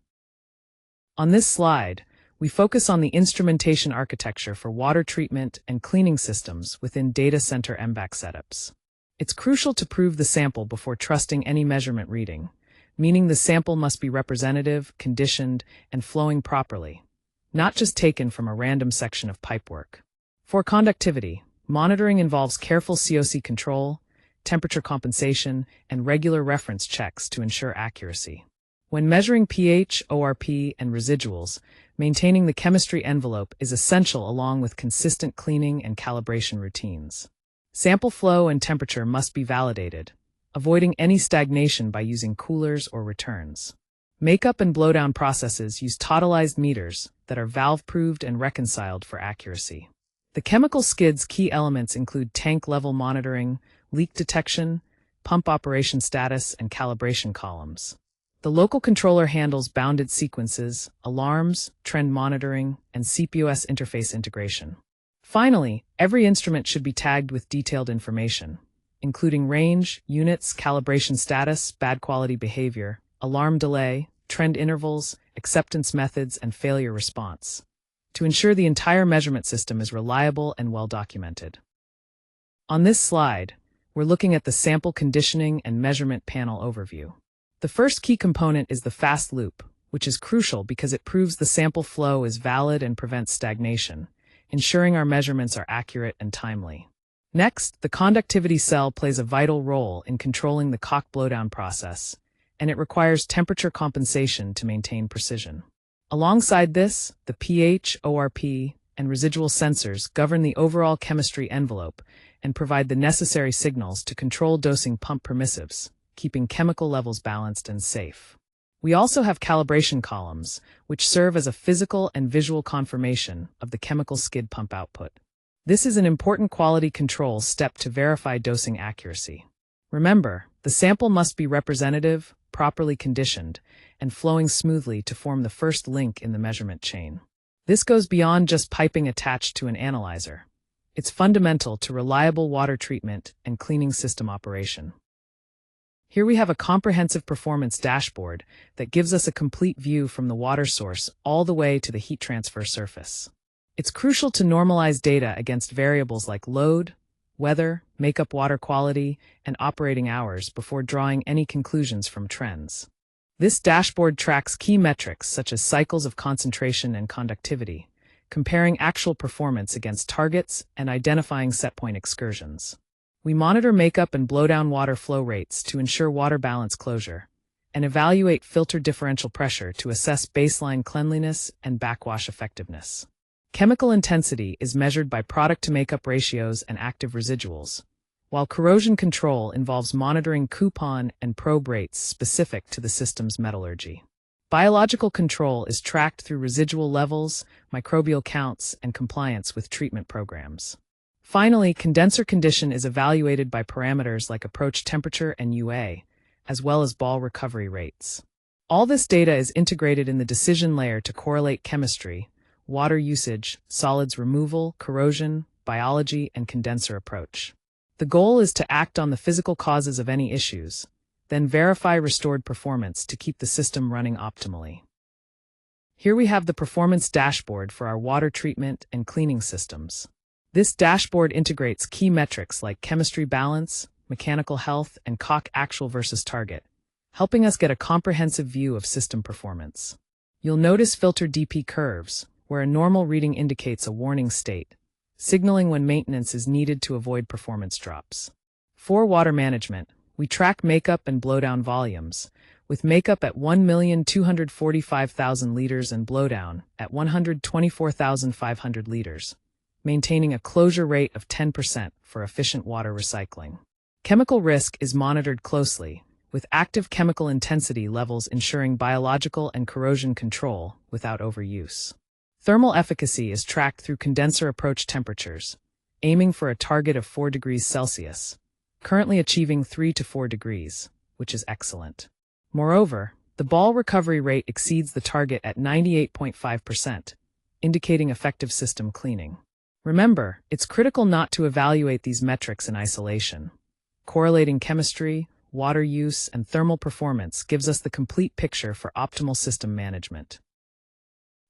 On this slide, we focus on the instrumentation architecture for water treatment and cleaning systems within Data Center MVAC setups. It's crucial to prove the sample before trusting any measurement reading, meaning the sample must be representative, conditioned, and flowing properly, not just taken from a random section of pipework. For conductivity, monitoring involves careful COC control, temperature compensation, and regular reference checks to ensure accuracy. When measuring pH, ORP, and residuals, maintaining the chemistry envelope is essential along with consistent cleaning and calibration routines. Sample flow and temperature must be validated, avoiding any stagnation by using coolers or returns. Makeup and blowdown processes use totalized meters that are valve-proofed and reconciled for accuracy. The chemical skid's key elements include tank level monitoring, leak detection, pump operation status, and calibration columns. The local controller handles bounded sequences, alarms, trend monitoring, and CPOS interface integration. Finally, every instrument should be tagged with detailed information, including range, units, calibration status, bad quality behavior, alarm delay, trend intervals, acceptance methods, and failure response, to ensure the entire measurement system is reliable and well documented. On this slide, we're looking at the sample conditioning and measurement panel overview. The first key component is the fast loop, which is crucial because it proves the sample flow is valid and prevents stagnation, ensuring our measurements are accurate and timely. Next, the conductivity cell plays a vital role in controlling the cock blowdown process, and it requires temperature compensation to maintain precision. Alongside this, the pH, ORP, and residual sensors govern the overall chemistry envelope and provide the necessary signals to control dosing pump permissives, keeping chemical levels balanced and safe. We also have calibration columns, which serve as a physical and visual confirmation of the chemical skid pump output. This is an important quality control step to verify dosing accuracy. Remember, the sample must be representative, properly conditioned, and flowing smoothly to form the first link in the measurement chain. This goes beyond just piping attached to an analyzer. It's fundamental to reliable water treatment and cleaning system operation. Here we have a comprehensive performance dashboard that gives us a complete view from the water source all the way to the heat transfer surface. It's crucial to normalize data against variables like load, weather, makeup water quality, and operating hours before drawing any conclusions from trends. This dashboard tracks key metrics such as cycles of concentration and conductivity, comparing actual performance against targets and identifying setpoint excursions. We monitor makeup and blowdown water flow rates to ensure water balance closure, and evaluate filter differential pressure to assess baseline cleanliness and backwash effectiveness. Chemical intensity is measured by product-to-makeup ratios and active residuals, while corrosion control involves monitoring coupon and probe rates specific to the system's metallurgy. Biological control is tracked through residual levels, microbial counts, and compliance with treatment programs. Finally, condenser condition is evaluated by parameters like approach temperature and UA, as well as ball recovery rates. All this data is integrated in the decision layer to correlate chemistry, water usage, solids removal, corrosion, biology, and condenser approach. The goal is to act on the physical causes of any issues, then verify restored performance to keep the system running optimally. Here we have the performance dashboard for our water treatment and cleaning systems. This dashboard integrates key metrics like chemistry balance, mechanical health, and cock actual versus target, helping us get a comprehensive view of system performance. You'll notice filter DP curves, where a normal reading indicates a warning state, signaling when maintenance is needed to avoid performance drops. For water management, we track makeup and blowdown volumes, with makeup at 1,245,000 liters and blowdown at 124,500 liters, maintaining a closure rate of 10% for efficient water recycling. Chemical risk is monitored closely, with active chemical intensity levels ensuring biological and corrosion control without overuse. Thermal efficacy is tracked through condenser approach temperatures, aiming for a target of 4 degrees Celsius, currently achieving 3 to 4 degrees, which is excellent. Moreover, the ball recovery rate exceeds the target at 98.5%, indicating effective system cleaning. Remember, it's critical not to evaluate these metrics in isolation. Correlating chemistry, water use, and thermal performance gives us the complete picture for optimal system management.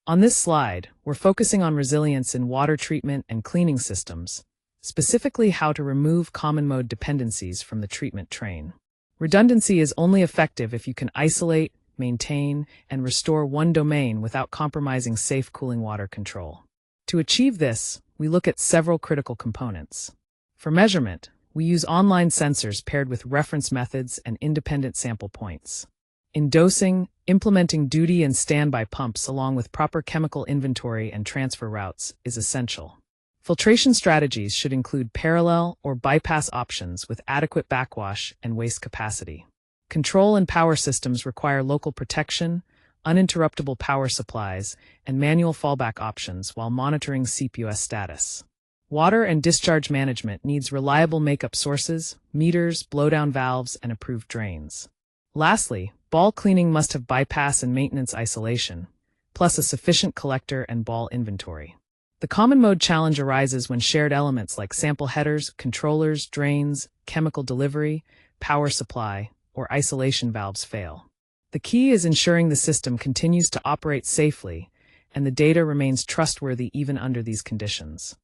On this slide, we're focusing on resilience in water treatment and cleaning systems, specifically how to remove common mode dependencies from the treatment train. Redundancy is only effective if you can isolate, maintain, and restore one domain without compromising safe cooling water control. To achieve this, we look at several critical components. For measurement, we use online sensors paired with reference methods and independent sample points. In dosing, implementing duty and standby pumps along with proper chemical inventory and transfer routes is essential. Filtration strategies should include parallel or bypass options with adequate backwash and waste capacity. Control and power systems require local protection, uninterruptible power supplies, and manual fallback options while monitoring CPUS status. Water and discharge management needs reliable makeup sources, meters, blowdown valves, and approved drains. Lastly, ball cleaning must have bypass and maintenance isolation, plus a sufficient collector and ball inventory. The common mode challenge arises when shared elements like sample headers, controllers, drains, chemical delivery, power supply, or isolation valves fail. The key is ensuring the system continues to operate safely and the data remains trustworthy even under these conditions.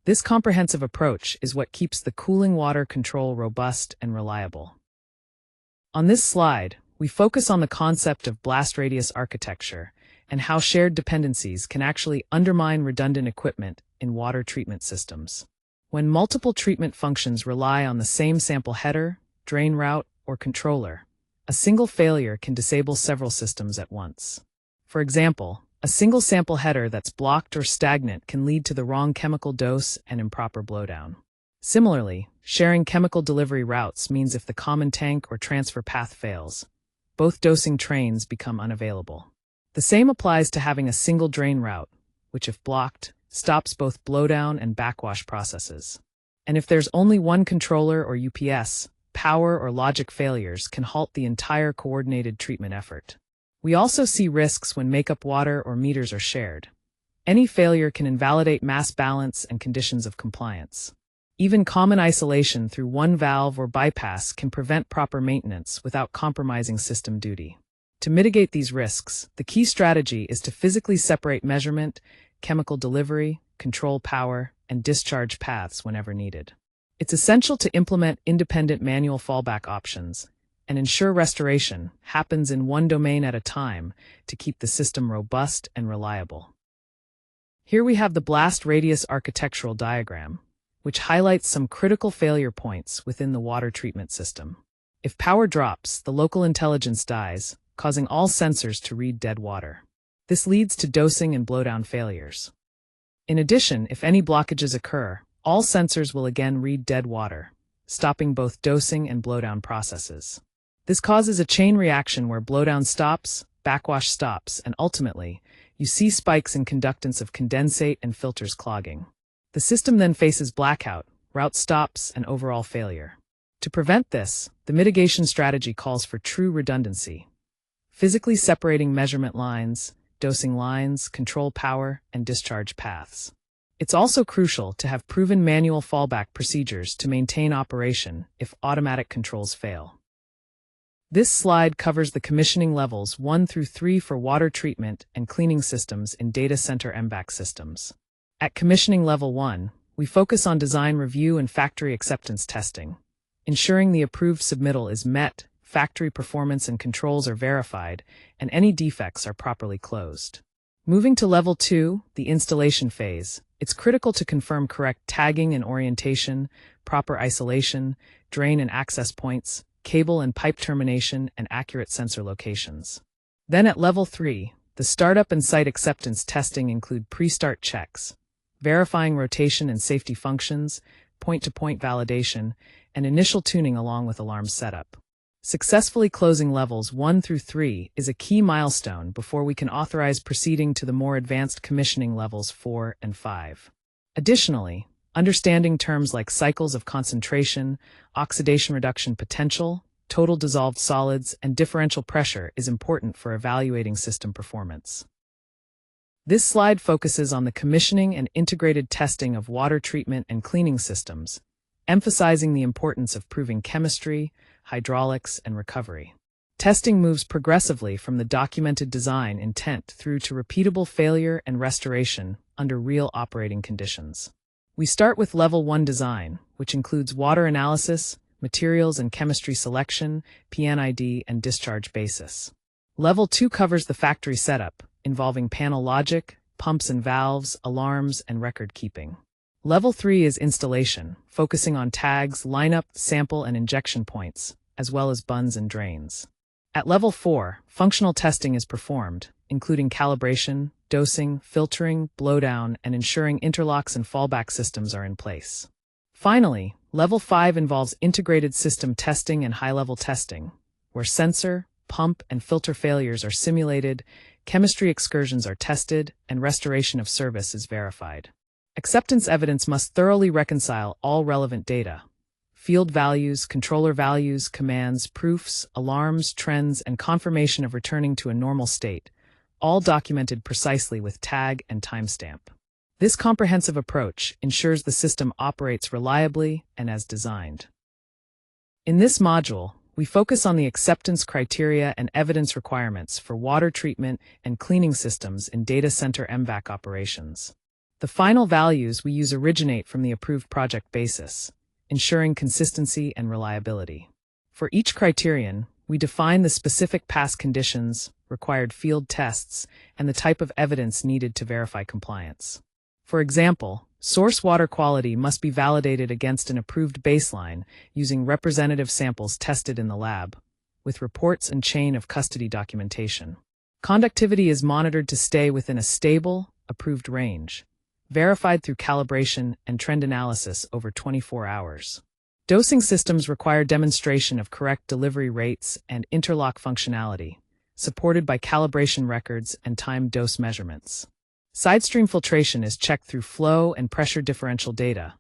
This comprehensive approach is what keeps the cooling water control robust and reliable. On this slide, we focus on the concept of blast radius architecture and how shared dependencies can actually undermine redundant equipment in water treatment systems. When multiple treatment functions rely on the same sample header, drain route, or controller, a single failure can disable several systems at once. For example, a single sample header that's blocked or stagnant can lead to the wrong chemical dose and improper blowdown. Similarly, sharing chemical delivery routes means if the common tank or transfer path fails, both dosing trains become unavailable. The same applies to having a single drain route, which if blocked, stops both blowdown and backwash processes. And if there's only one controller or UPS, power or logic failures can halt the entire coordinated treatment effort. We also see risks when makeup water or meters are shared. Any failure can invalidate mass balance and conditions of compliance. Even common isolation through one valve or bypass can prevent proper maintenance without compromising system duty. To mitigate these risks, the key strategy is to physically separate measurement, chemical delivery, control power, and discharge paths whenever needed. It's essential to implement independent manual fallback options and ensure restoration happens in one domain at a time to keep the system robust and reliable. Here we have the blast radius architectural diagram, which highlights some critical failure points within the water treatment system. If power drops, the local intelligence dies, causing all sensors to read dead water. This leads to dosing and blowdown failures. In addition, if any blockages occur, all sensors will again read dead water, stopping both dosing and blowdown processes. This causes a chain reaction where blowdown stops, backwash stops, and ultimately, you see spikes in conductance of condensate and filters clogging. The system then faces blackout, route stops, and overall failure. To prevent this, the mitigation strategy calls for true redundancy, physically separating measurement lines, dosing lines, control power, and discharge paths. It's also crucial to have proven manual fallback procedures to maintain operation if automatic controls fail. This slide covers the commissioning levels 1 through 3 for water treatment and cleaning systems in Data Center MVAC systems. At commissioning level 1, we focus on design review and factory acceptance testing, ensuring the approved submittal is met, factory performance and controls are verified, and any defects are properly closed. Moving to level 2, the installation phase, it's critical to confirm correct tagging and orientation, proper isolation, drain and access points, cable and pipe termination, and accurate sensor locations. Then at level 3, the startup and site acceptance testing include pre-start checks, verifying rotation and safety functions, point-to-point validation, and initial tuning along with alarm setup. Successfully closing levels 1 through 3 is a key milestone before we can authorize proceeding to the more advanced commissioning levels 4 and 5. Additionally, understanding terms like cycles of concentration, oxidation reduction potential, total dissolved solids, and differential pressure is important for evaluating system performance. This slide focuses on the commissioning and integrated testing of water treatment and cleaning systems, emphasizing the importance of proving chemistry, hydraulics, and recovery. Testing moves progressively from the documented design intent through to repeatable failure and restoration under real operating conditions. We start with Level 1 design, which includes water analysis, materials and chemistry selection, PNID, and discharge basis. Level 2 covers the factory setup, involving panel logic, pumps and valves, alarms, and record keeping. Level 3 is installation, focusing on tags, lineup, sample, and injection points, as well as bunds and drains. At Level 4, functional testing is performed, including calibration, dosing, filtering, blowdown, and ensuring interlocks and fallback systems are in place. Finally, Level 5 involves integrated system testing and high-level testing, where sensor, pump, and filter failures are simulated, chemistry excursions are tested, and restoration of service is verified. Acceptance evidence must thoroughly reconcile all relevant data: field values, controller values, commands, proofs, alarms, trends, and confirmation of returning to a normal state, all documented precisely with tag and timestamp. This comprehensive approach ensures the system operates reliably and as designed. In this module, we focus on the acceptance criteria and evidence requirements for water treatment and cleaning systems in data center MVAC operations. The final values we use originate from the approved project basis, ensuring consistency and reliability. For each criterion, we define the specific past conditions, required field tests, and the type of evidence needed to verify compliance. For example, source water quality must be validated against an approved baseline using representative samples tested in the lab, with reports and chain of custody documentation. Conductivity is monitored to stay within a stable, approved range, verified through calibration and trend analysis over 24 hours. Dosing systems require demonstration of correct delivery rates and interlock functionality, supported by calibration records and timed dose measurements. Sidestream filtration is checked through flow and pressure differential data,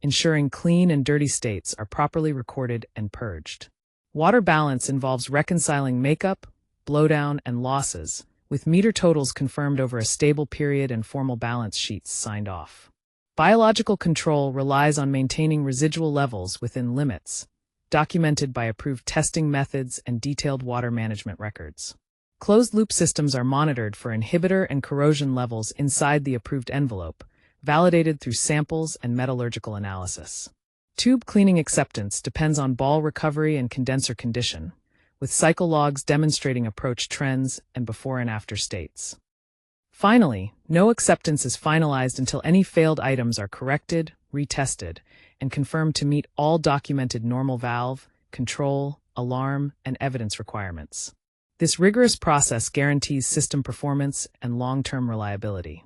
ensuring clean and dirty states are properly recorded and purged. Water balance involves reconciling makeup, blowdown, and losses, with meter totals confirmed over a stable period and formal balance sheets signed off. Biological control relies on maintaining residual levels within limits, documented by approved testing methods and detailed water management records. Closed-loop systems are monitored for inhibitor and corrosion levels inside the approved envelope, validated through samples and metallurgical analysis. Tube cleaning acceptance depends on ball recovery and condenser condition, with cycle logs demonstrating approach trends and before and after states. Finally, no acceptance is finalized until any failed items are corrected, retested, and confirmed to meet all documented normal valve, control, alarm, and evidence requirements. This rigorous process guarantees system performance and long-term reliability.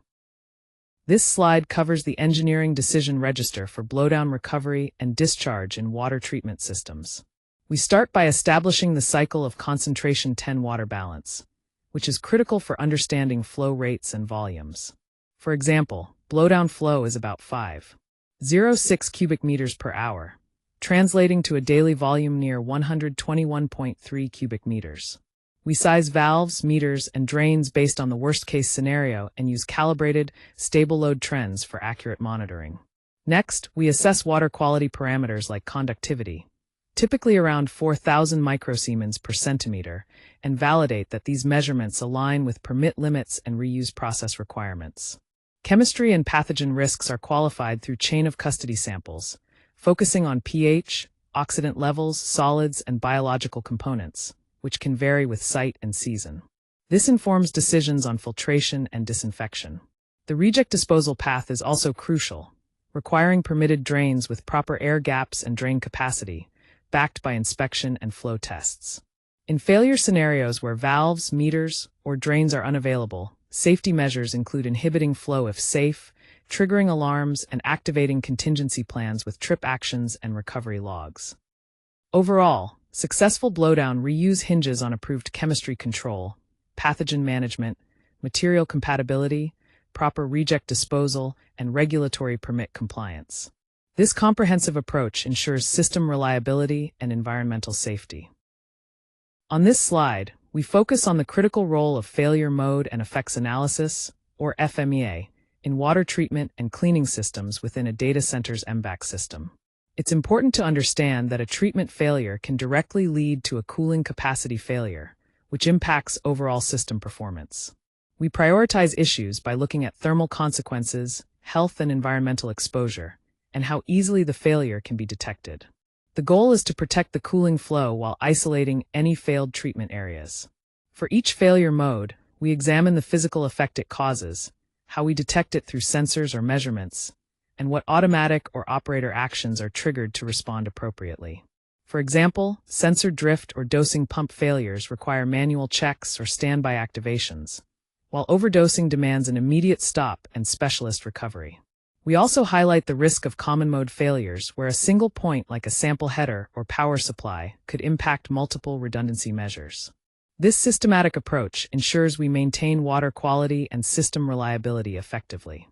This slide covers the engineering decision register for blowdown recovery and discharge in water treatment systems. We start by establishing the cycle of concentration 10 water balance, which is critical for understanding flow rates and volumes. For example, blowdown flow is about 5.06 cubic meters per hour, translating to a daily volume near 121.3 cubic meters. We size valves, meters, and drains based on the worst-case scenario and use calibrated, stable load trends for accurate monitoring. Next, we assess water quality parameters like conductivity, typically around 4,000 microsiemens per centimeter, and validate that these measurements align with permit limits and reuse process requirements. Chemistry and pathogen risks are qualified through chain of custody samples, focusing on pH, oxidant levels, solids, and biological components, which can vary with site and season. This informs decisions on filtration and disinfection. The reject disposal path is also crucial, requiring permitted drains with proper air gaps and drain capacity, backed by inspection and flow tests. In failure scenarios where valves, meters, or drains are unavailable, safety measures include inhibiting flow if safe, triggering alarms, and activating contingency plans with trip actions and recovery logs. Overall, successful blowdown reuse hinges on approved chemistry control, pathogen management, material compatibility, proper reject disposal, and regulatory permit compliance. This comprehensive approach ensures system reliability and environmental safety. On this slide, we focus on the critical role of failure mode and effects analysis, or FMEA, in water treatment and cleaning systems within a data center's MVAC system. It's important to understand that a treatment failure can directly lead to a cooling capacity failure, which impacts overall system performance. We prioritize issues by looking at thermal consequences, health and environmental exposure, and how easily the failure can be detected. The goal is to protect the cooling flow while isolating any failed treatment areas. For each failure mode, we examine the physical effect it causes, how we detect it through sensors or measurements, and what automatic or operator actions are triggered to respond appropriately. For example, sensor drift or dosing pump failures require manual checks or standby activations, while overdosing demands an immediate stop and specialist recovery. We also highlight the risk of common mode failures where a single point like a sample header or power supply could impact multiple redundancy measures. This systematic approach ensures we maintain water quality and system reliability effectively.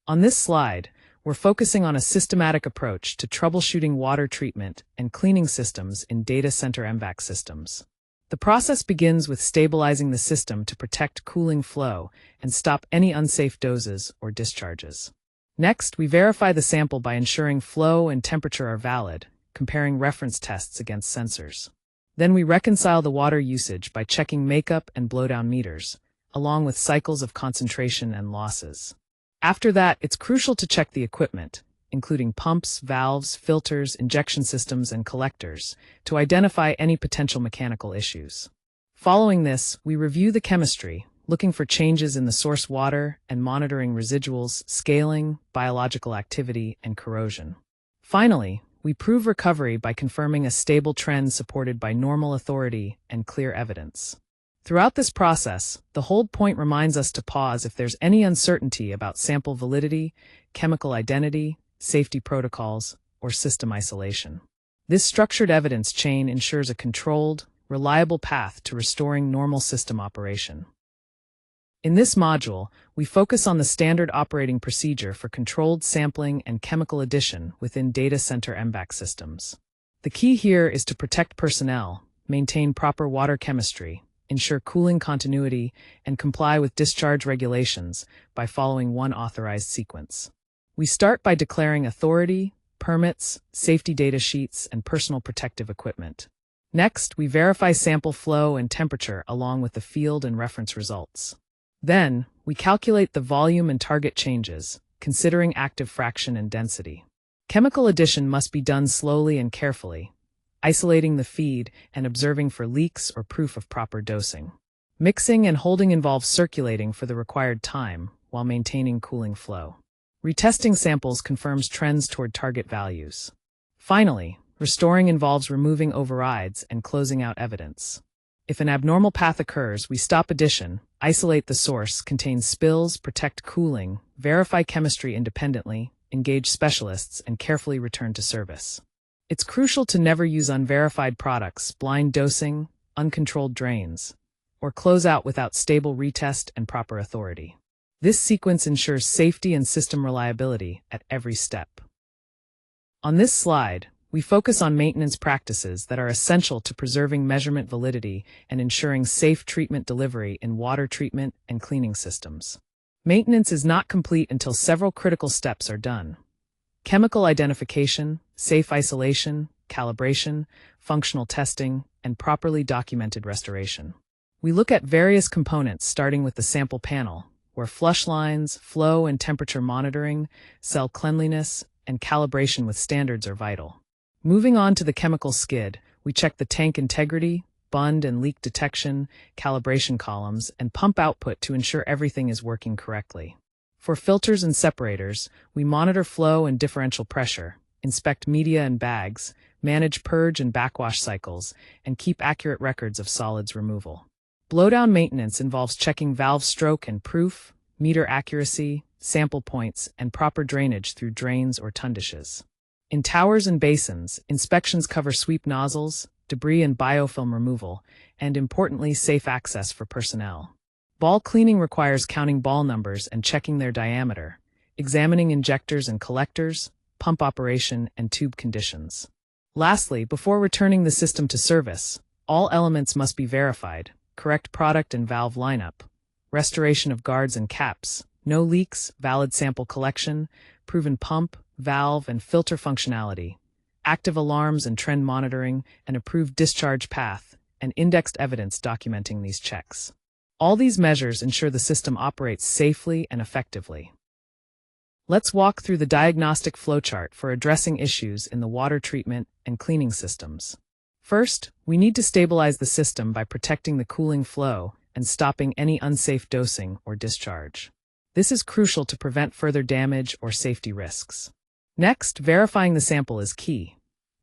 On this slide, we're focusing on a systematic approach to troubleshooting water treatment and cleaning systems in data center MVAC systems. The process begins with stabilizing the system to protect cooling flow and stop any unsafe doses or discharges. Next, we verify the sample by ensuring flow and temperature are valid, comparing reference tests against sensors. Then we reconcile the water usage by checking makeup and blowdown meters, along with cycles of concentration and losses. After that, it's crucial to check the equipment, including pumps, valves, filters, injection systems, and collectors, to identify any potential mechanical issues. Following this, we review the chemistry, looking for changes in the source water and monitoring residuals, scaling, biological activity, and corrosion. Finally, we prove recovery by confirming a stable trend supported by normal authority and clear evidence. Throughout this process, the hold point reminds us to pause if there's any uncertainty about sample validity, chemical identity, safety protocols, or system isolation. This structured evidence chain ensures a controlled, reliable path to restoring normal system operation. In this module, we focus on the standard operating procedure for controlled sampling and chemical addition within data center MVAC systems. The key here is to protect personnel, maintain proper water chemistry, ensure cooling continuity, and comply with discharge regulations by following one authorized sequence. We start by declaring authority, permits, safety data sheets, and personal protective equipment. Next, we verify sample flow and temperature along with the field and reference results. Then, we calculate the volume and target changes, considering active fraction and density. Chemical addition must be done slowly and carefully, isolating the feed and observing for leaks or proof of proper dosing. Mixing and holding involves circulating for the required time while maintaining cooling flow. Retesting samples confirms trends toward target values. Finally, restoring involves removing overrides and closing out evidence. If an abnormal path occurs, we stop addition, isolate the source, contain spills, protect cooling, verify chemistry independently, engage specialists, and carefully return to service. It's crucial to never use unverified products, blind dosing, uncontrolled drains, or close out without stable retest and proper authority. This sequence ensures safety and system reliability at every step. On this slide, we focus on maintenance practices that are essential to preserving measurement validity and ensuring safe treatment delivery in water treatment and cleaning systems. Maintenance is not complete until several critical steps are done: chemical identification, safe isolation, calibration, functional testing, and properly documented restoration. We look at various components starting with the sample panel, where flush lines, flow and temperature monitoring, cell cleanliness, and calibration with standards are vital. Moving on to the chemical skid, we check the tank integrity, bund and leak detection, calibration columns, and pump output to ensure everything is working correctly. For filters and separators, we monitor flow and differential pressure, inspect media and bags, manage purge and backwash cycles, and keep accurate records of solids removal. Blowdown maintenance involves checking valve stroke and proof, meter accuracy, sample points, and proper drainage through drains or tundishes. In towers and basins, inspections cover sweep nozzles, debris and biofilm removal, and importantly, safe access for personnel. Ball cleaning requires counting ball numbers and checking their diameter, examining injectors and collectors, pump operation, and tube conditions. Lastly, before returning the system to service, all elements must be verified: correct product and valve lineup, restoration of guards and caps, no leaks, valid sample collection, proven pump, valve, and filter functionality, active alarms and trend monitoring, an approved discharge path, and indexed evidence documenting these checks. All these measures ensure the system operates safely and effectively. Let's walk through the diagnostic flowchart for addressing issues in the water treatment and cleaning systems. First, we need to stabilize the system by protecting the cooling flow and stopping any unsafe dosing or discharge. This is crucial to prevent further damage or safety risks. Next, verifying the sample is key.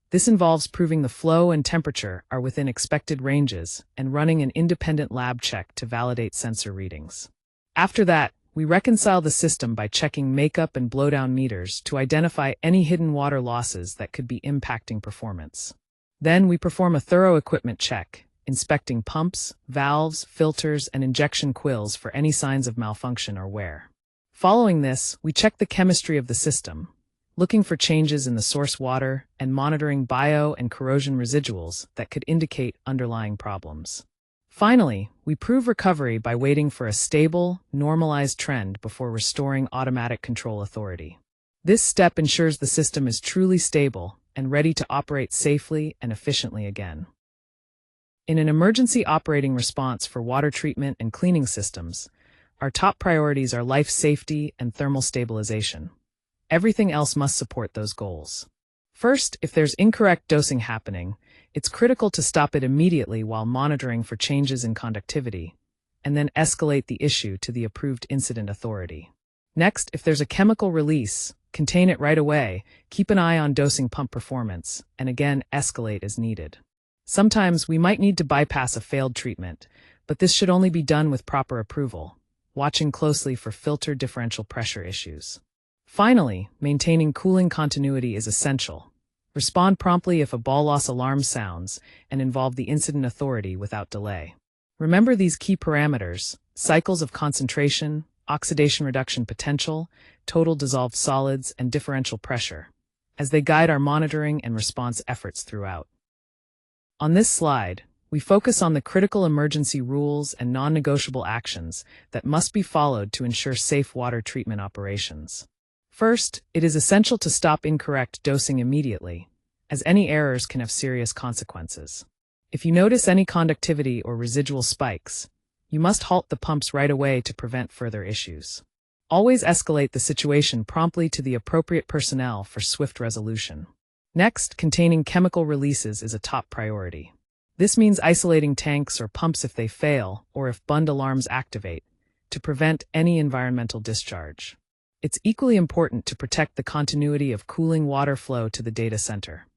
This involves proving the flow and temperature are within expected ranges and running an independent lab check to validate sensor readings. After that, we reconcile the system by checking makeup and blowdown meters to identify any hidden water losses that could be impacting performance. Then we perform a thorough equipment check, inspecting pumps, valves, filters, and injection quills for any signs of malfunction or wear. Following this, we check the chemistry of the system, looking for changes in the source water and monitoring bio and corrosion residuals that could indicate underlying problems. Finally, we prove recovery by waiting for a stable, normalized trend before restoring automatic control authority. This step ensures the system is truly stable and ready to operate safely and efficiently again. In an emergency operating response for water treatment and cleaning systems, our top priorities are life safety and thermal stabilization. Everything else must support those goals. First, if there's incorrect dosing happening, it's critical to stop it immediately while monitoring for changes in conductivity, and then escalate the issue to the approved incident authority. Next, if there's a chemical release, contain it right away, keep an eye on dosing pump performance, and again, escalate as needed. Sometimes we might need to bypass a failed treatment, but this should only be done with proper approval, watching closely for filter differential pressure issues. Finally, maintaining cooling continuity is essential. Respond promptly if a ball loss alarm sounds, and involve the incident authority without delay. Remember these key parameters: cycles of concentration, oxidation reduction potential, total dissolved solids, and differential pressure, as they guide our monitoring and response efforts throughout. On this slide, we focus on the critical emergency rules and non-negotiable actions that must be followed to ensure safe water treatment operations. First, it is essential to stop incorrect dosing immediately, as any errors can have serious consequences. If you notice any conductivity or residual spikes, you must halt the pumps right away to prevent further issues. Always escalate the situation promptly to the appropriate personnel for swift resolution. Next, containing chemical releases is a top priority. This means isolating tanks or pumps if they fail, or if bund alarms activate, to prevent any environmental discharge. It's equally important to protect the continuity of cooling water flow to the data center.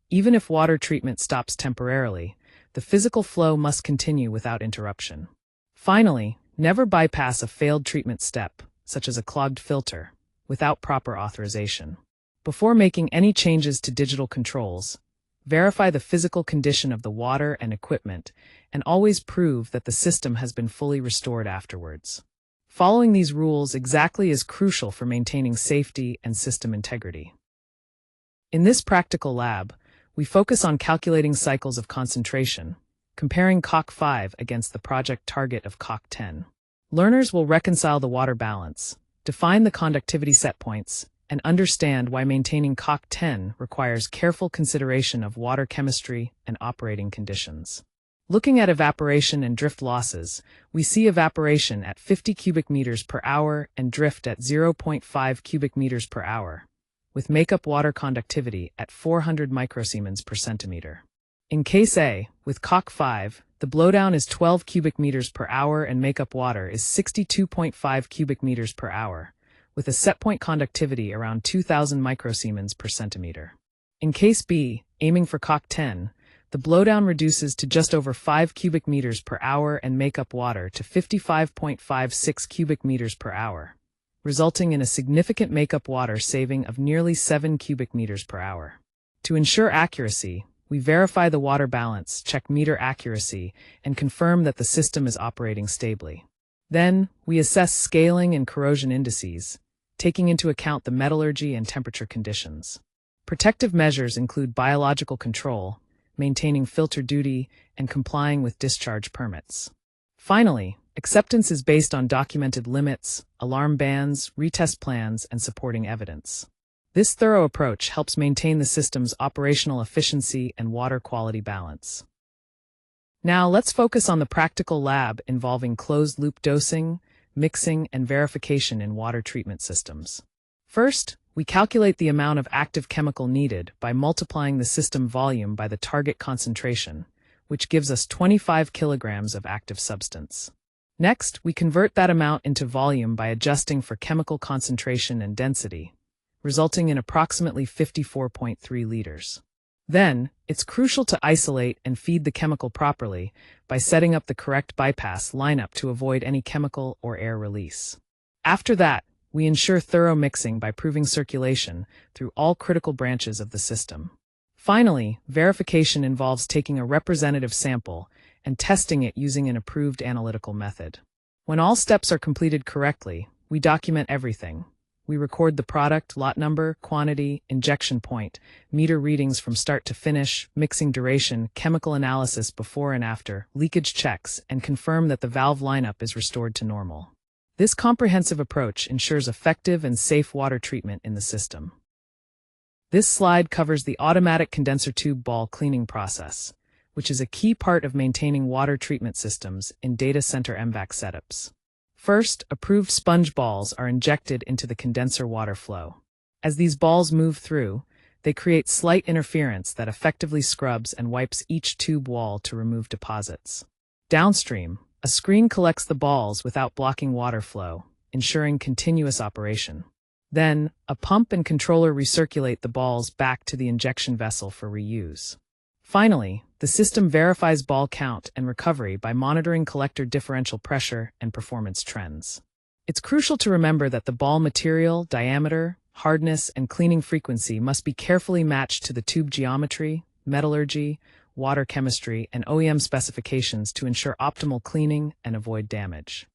Even if water treatment stops temporarily, the physical flow must continue without interruption. Finally, never bypass a failed treatment step, such as a clogged filter, without proper authorization. Before making any changes to digital controls, verify the physical condition of the water and equipment, and always prove that the system has been fully restored afterwards. Following these rules exactly is crucial for maintaining safety and system integrity. In this practical lab, we focus on calculating cycles of concentration, comparing COC 5 against the project target of COC 10. Learners will reconcile the water balance, define the conductivity set points, and understand why maintaining COC 10 requires careful consideration of water chemistry and operating conditions. Looking at evaporation and drift losses, we see evaporation at 50 cubic meters per hour and drift at 0.5 cubic meters per hour, with makeup water conductivity at 400 microsiemens per centimeter. In case A, with Cock 5, the blowdown is 12 cubic meters per hour and makeup water is 62.5 cubic meters per hour, with a setpoint conductivity around 2000 microsiemens per centimeter. In case B, aiming for Cock 10, the blowdown reduces to just over 5 cubic meters per hour and makeup water to 55.56 cubic meters per hour, resulting in a significant makeup water saving of nearly 7 cubic meters per hour. To ensure accuracy, we verify the water balance, check meter accuracy, and confirm that the system is operating stably. Then, we assess scaling and corrosion indices, taking into account the metallurgy and temperature conditions. Protective measures include biological control, maintaining filter duty, and complying with discharge permits. Finally, acceptance is based on documented limits, alarm bans, retest plans, and supporting evidence. This thorough approach helps maintain the system's operational efficiency and water quality balance. Now let's focus on the practical lab involving closed-loop dosing, mixing, and verification in water treatment systems. First, we calculate the amount of active chemical needed by multiplying the system volume by the target concentration, which gives us 25 kilograms of active substance. Next, we convert that amount into volume by adjusting for chemical concentration and density, resulting in approximately 54.3 liters. Then, it's crucial to isolate and feed the chemical properly by setting up the correct bypass lineup to avoid any chemical or air release. After that, we ensure thorough mixing by proving circulation through all critical branches of the system. Finally, verification involves taking a representative sample and testing it using an approved analytical method. When all steps are completed correctly, we document everything. We record the product, lot number, quantity, injection point, meter readings from start to finish, mixing duration, chemical analysis before and after, leakage checks, and confirm that the valve lineup is restored to normal. This comprehensive approach ensures effective and safe water treatment in the system. This slide covers the automatic condenser tube ball cleaning process, which is a key part of maintaining water treatment systems in data center MVAC setups. First, approved sponge balls are injected into the condenser water flow. As these balls move through, they create slight interference that effectively scrubs and wipes each tube wall to remove deposits. Downstream, a screen collects the balls without blocking water flow, ensuring continuous operation. Then, a pump and controller recirculate the balls back to the injection vessel for reuse. Finally, the system verifies ball count and recovery by monitoring collector differential pressure and performance trends. It's crucial to remember that the ball material, diameter, hardness, and cleaning frequency must be carefully matched to the tube geometry, metallurgy, water chemistry, and OEM specifications to ensure optimal cleaning and avoid damage.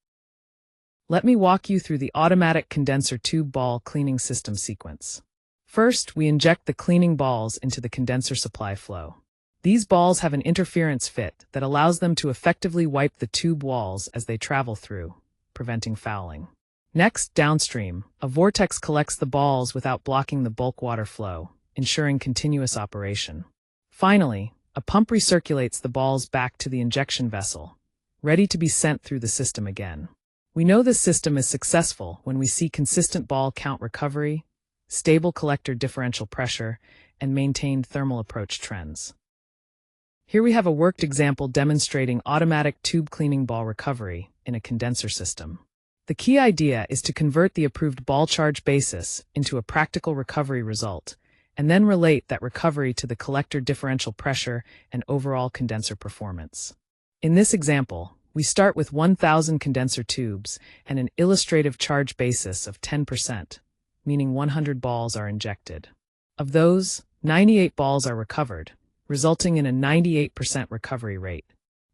Let me walk you through the automatic condenser tube ball cleaning system sequence. First, we inject the cleaning balls into the condenser supply flow. These balls have an interference fit that allows them to effectively wipe the tube walls as they travel through, preventing fouling. Next, downstream, a vortex collects the balls without blocking the bulk water flow, ensuring continuous operation. Finally, a pump recirculates the balls back to the injection vessel, ready to be sent through the system again. We know this system is successful when we see consistent ball count recovery, stable collector differential pressure, and maintained thermal approach trends. Here we have a worked example demonstrating automatic tube cleaning ball recovery in a condenser system. The key idea is to convert the approved ball charge basis into a practical recovery result, and then relate that recovery to the collector differential pressure and overall condenser performance. In this example, we start with 1,000 condenser tubes and an illustrative charge basis of 10%, meaning 100 balls are injected. Of those, 98 balls are recovered, resulting in a 98% recovery rate.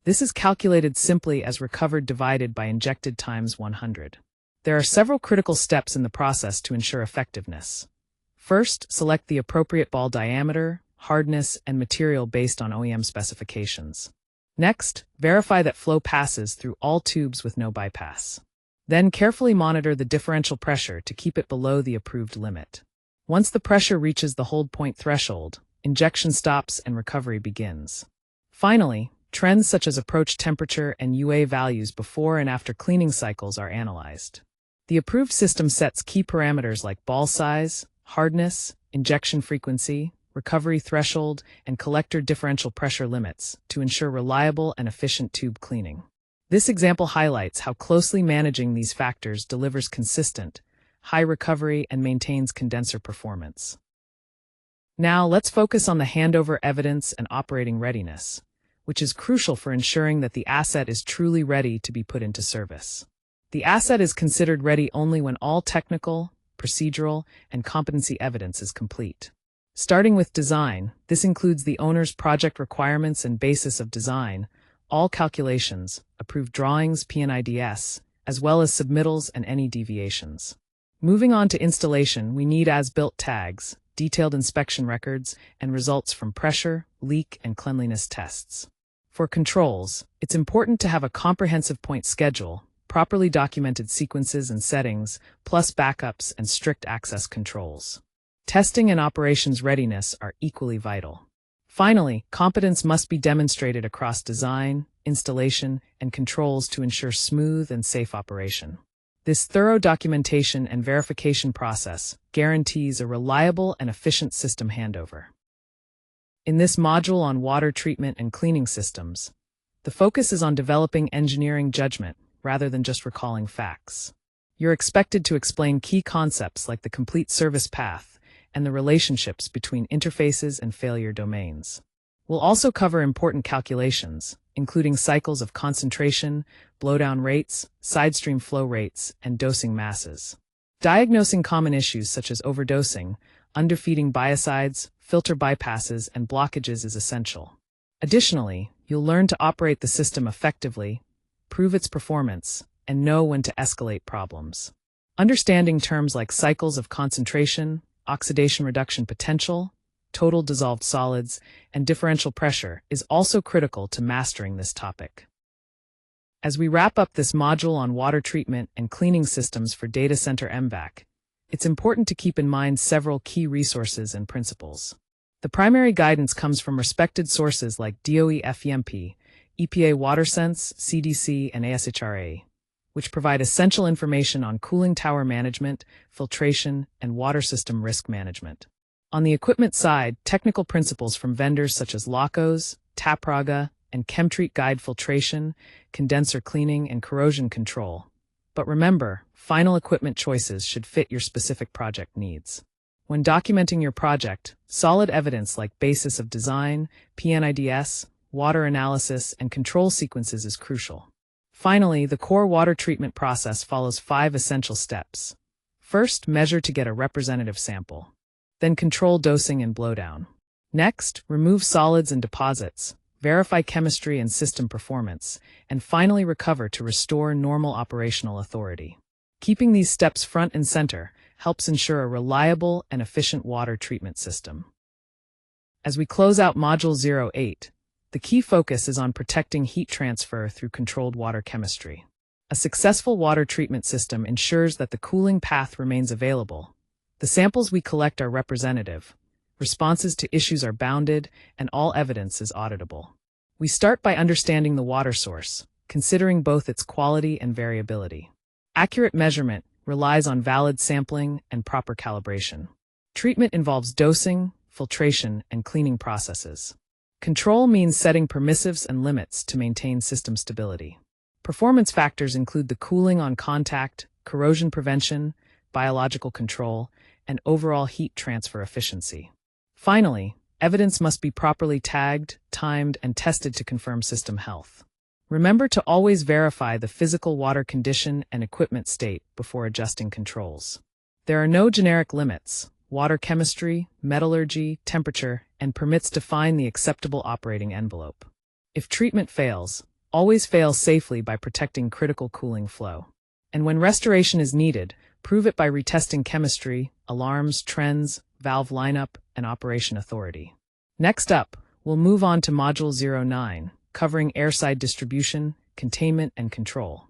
This is calculated simply as recovered divided by injected times 100. There are several critical steps in the process to ensure effectiveness. First, select the appropriate ball diameter, hardness, and material based on OEM specifications. Next, verify that flow passes through all tubes with no bypass. Then carefully monitor the differential pressure to keep it below the approved limit. Once the pressure reaches the hold point threshold, injection stops and recovery begins. Finally, trends such as approach temperature and UA values before and after cleaning cycles are analyzed. The approved system sets key parameters like ball size, hardness, injection frequency, recovery threshold, and collector differential pressure limits to ensure reliable and efficient tube cleaning. This example highlights how closely managing these factors delivers consistent, high recovery and maintains condenser performance. Now, let's focus on the handover evidence and operating readiness, which is crucial for ensuring that the asset is truly ready to be put into service. The asset is considered ready only when all technical, procedural, and competency evidence is complete. Starting with design, this includes the owner's project requirements and basis of design, all calculations, approved drawings, P&IDs, as well as submittals and any deviations. Moving on to installation, we need as-built tags, detailed inspection records, and results from pressure, leak, and cleanliness tests. For controls, it's important to have a comprehensive point schedule, properly documented sequences and settings, plus backups and strict access controls. Testing and operations readiness are equally vital. Finally, competence must be demonstrated across design, installation, and controls to ensure smooth and safe operation. This thorough documentation and verification process guarantees a reliable and efficient system handover. In this module on water treatment and cleaning systems, the focus is on developing engineering judgment rather than just recalling facts. You're expected to explain key concepts like the complete service path and the relationships between interfaces and failure domains. We'll also cover important calculations, including cycles of concentration, blowdown rates, side stream flow rates, and dosing masses. Diagnosing common issues such as overdosing, underfeeding biocides, filter bypasses, and blockages is essential. Additionally, you'll learn to operate the system effectively, prove its performance, and know when to escalate problems. Understanding terms like cycles of concentration, oxidation reduction potential, total dissolved solids, and differential pressure is also critical to mastering this topic. As we wrap up this module on water treatment and cleaning systems for Data Center MVAC, it's important to keep in mind several key resources and principles. The primary guidance comes from respected sources like DOE FEMP, EPA WaterSense, CDC, and ASHRA, which provide essential information on cooling tower management, filtration, and water system risk management. On the equipment side, technical principles from vendors such as LACOS, TAPRAGA, and ChemTreat guide filtration, condenser cleaning, and corrosion control. But remember, final equipment choices should fit your specific project needs. When documenting your project, solid evidence like basis of design, P&IDs, water analysis, and control sequences is crucial. Finally, the core water treatment process follows 5 essential steps. First, measure to get a representative sample. Then control dosing and blowdown. Next, remove solids and deposits, verify chemistry and system performance, and finally recover to restore normal operational authority. Keeping these steps front and center helps ensure a reliable and efficient water treatment system. As we close out Module 08, the key focus is on protecting heat transfer through controlled water chemistry. A successful water treatment system ensures that the cooling path remains available. The samples we collect are representative, responses to issues are bounded, and all evidence is auditable. We start by understanding the water source, considering both its quality and variability. Accurate measurement relies on valid sampling and proper calibration. Treatment involves dosing, filtration, and cleaning processes. Control means setting permissives and limits to maintain system stability. Performance factors include the cooling on contact, corrosion prevention, biological control, and overall heat transfer efficiency. Finally, evidence must be properly tagged, timed, and tested to confirm system health. Remember to always verify the physical water condition and equipment state before adjusting controls. There are no generic limits. Water chemistry, metallurgy, temperature, and permits define the acceptable operating envelope. If treatment fails, always fail safely by protecting critical cooling flow. And when restoration is needed, prove it by retesting chemistry, alarms, trends, valve lineup, and operation authority. Next up, we'll move on to Module 09, covering airside distribution, containment, and control.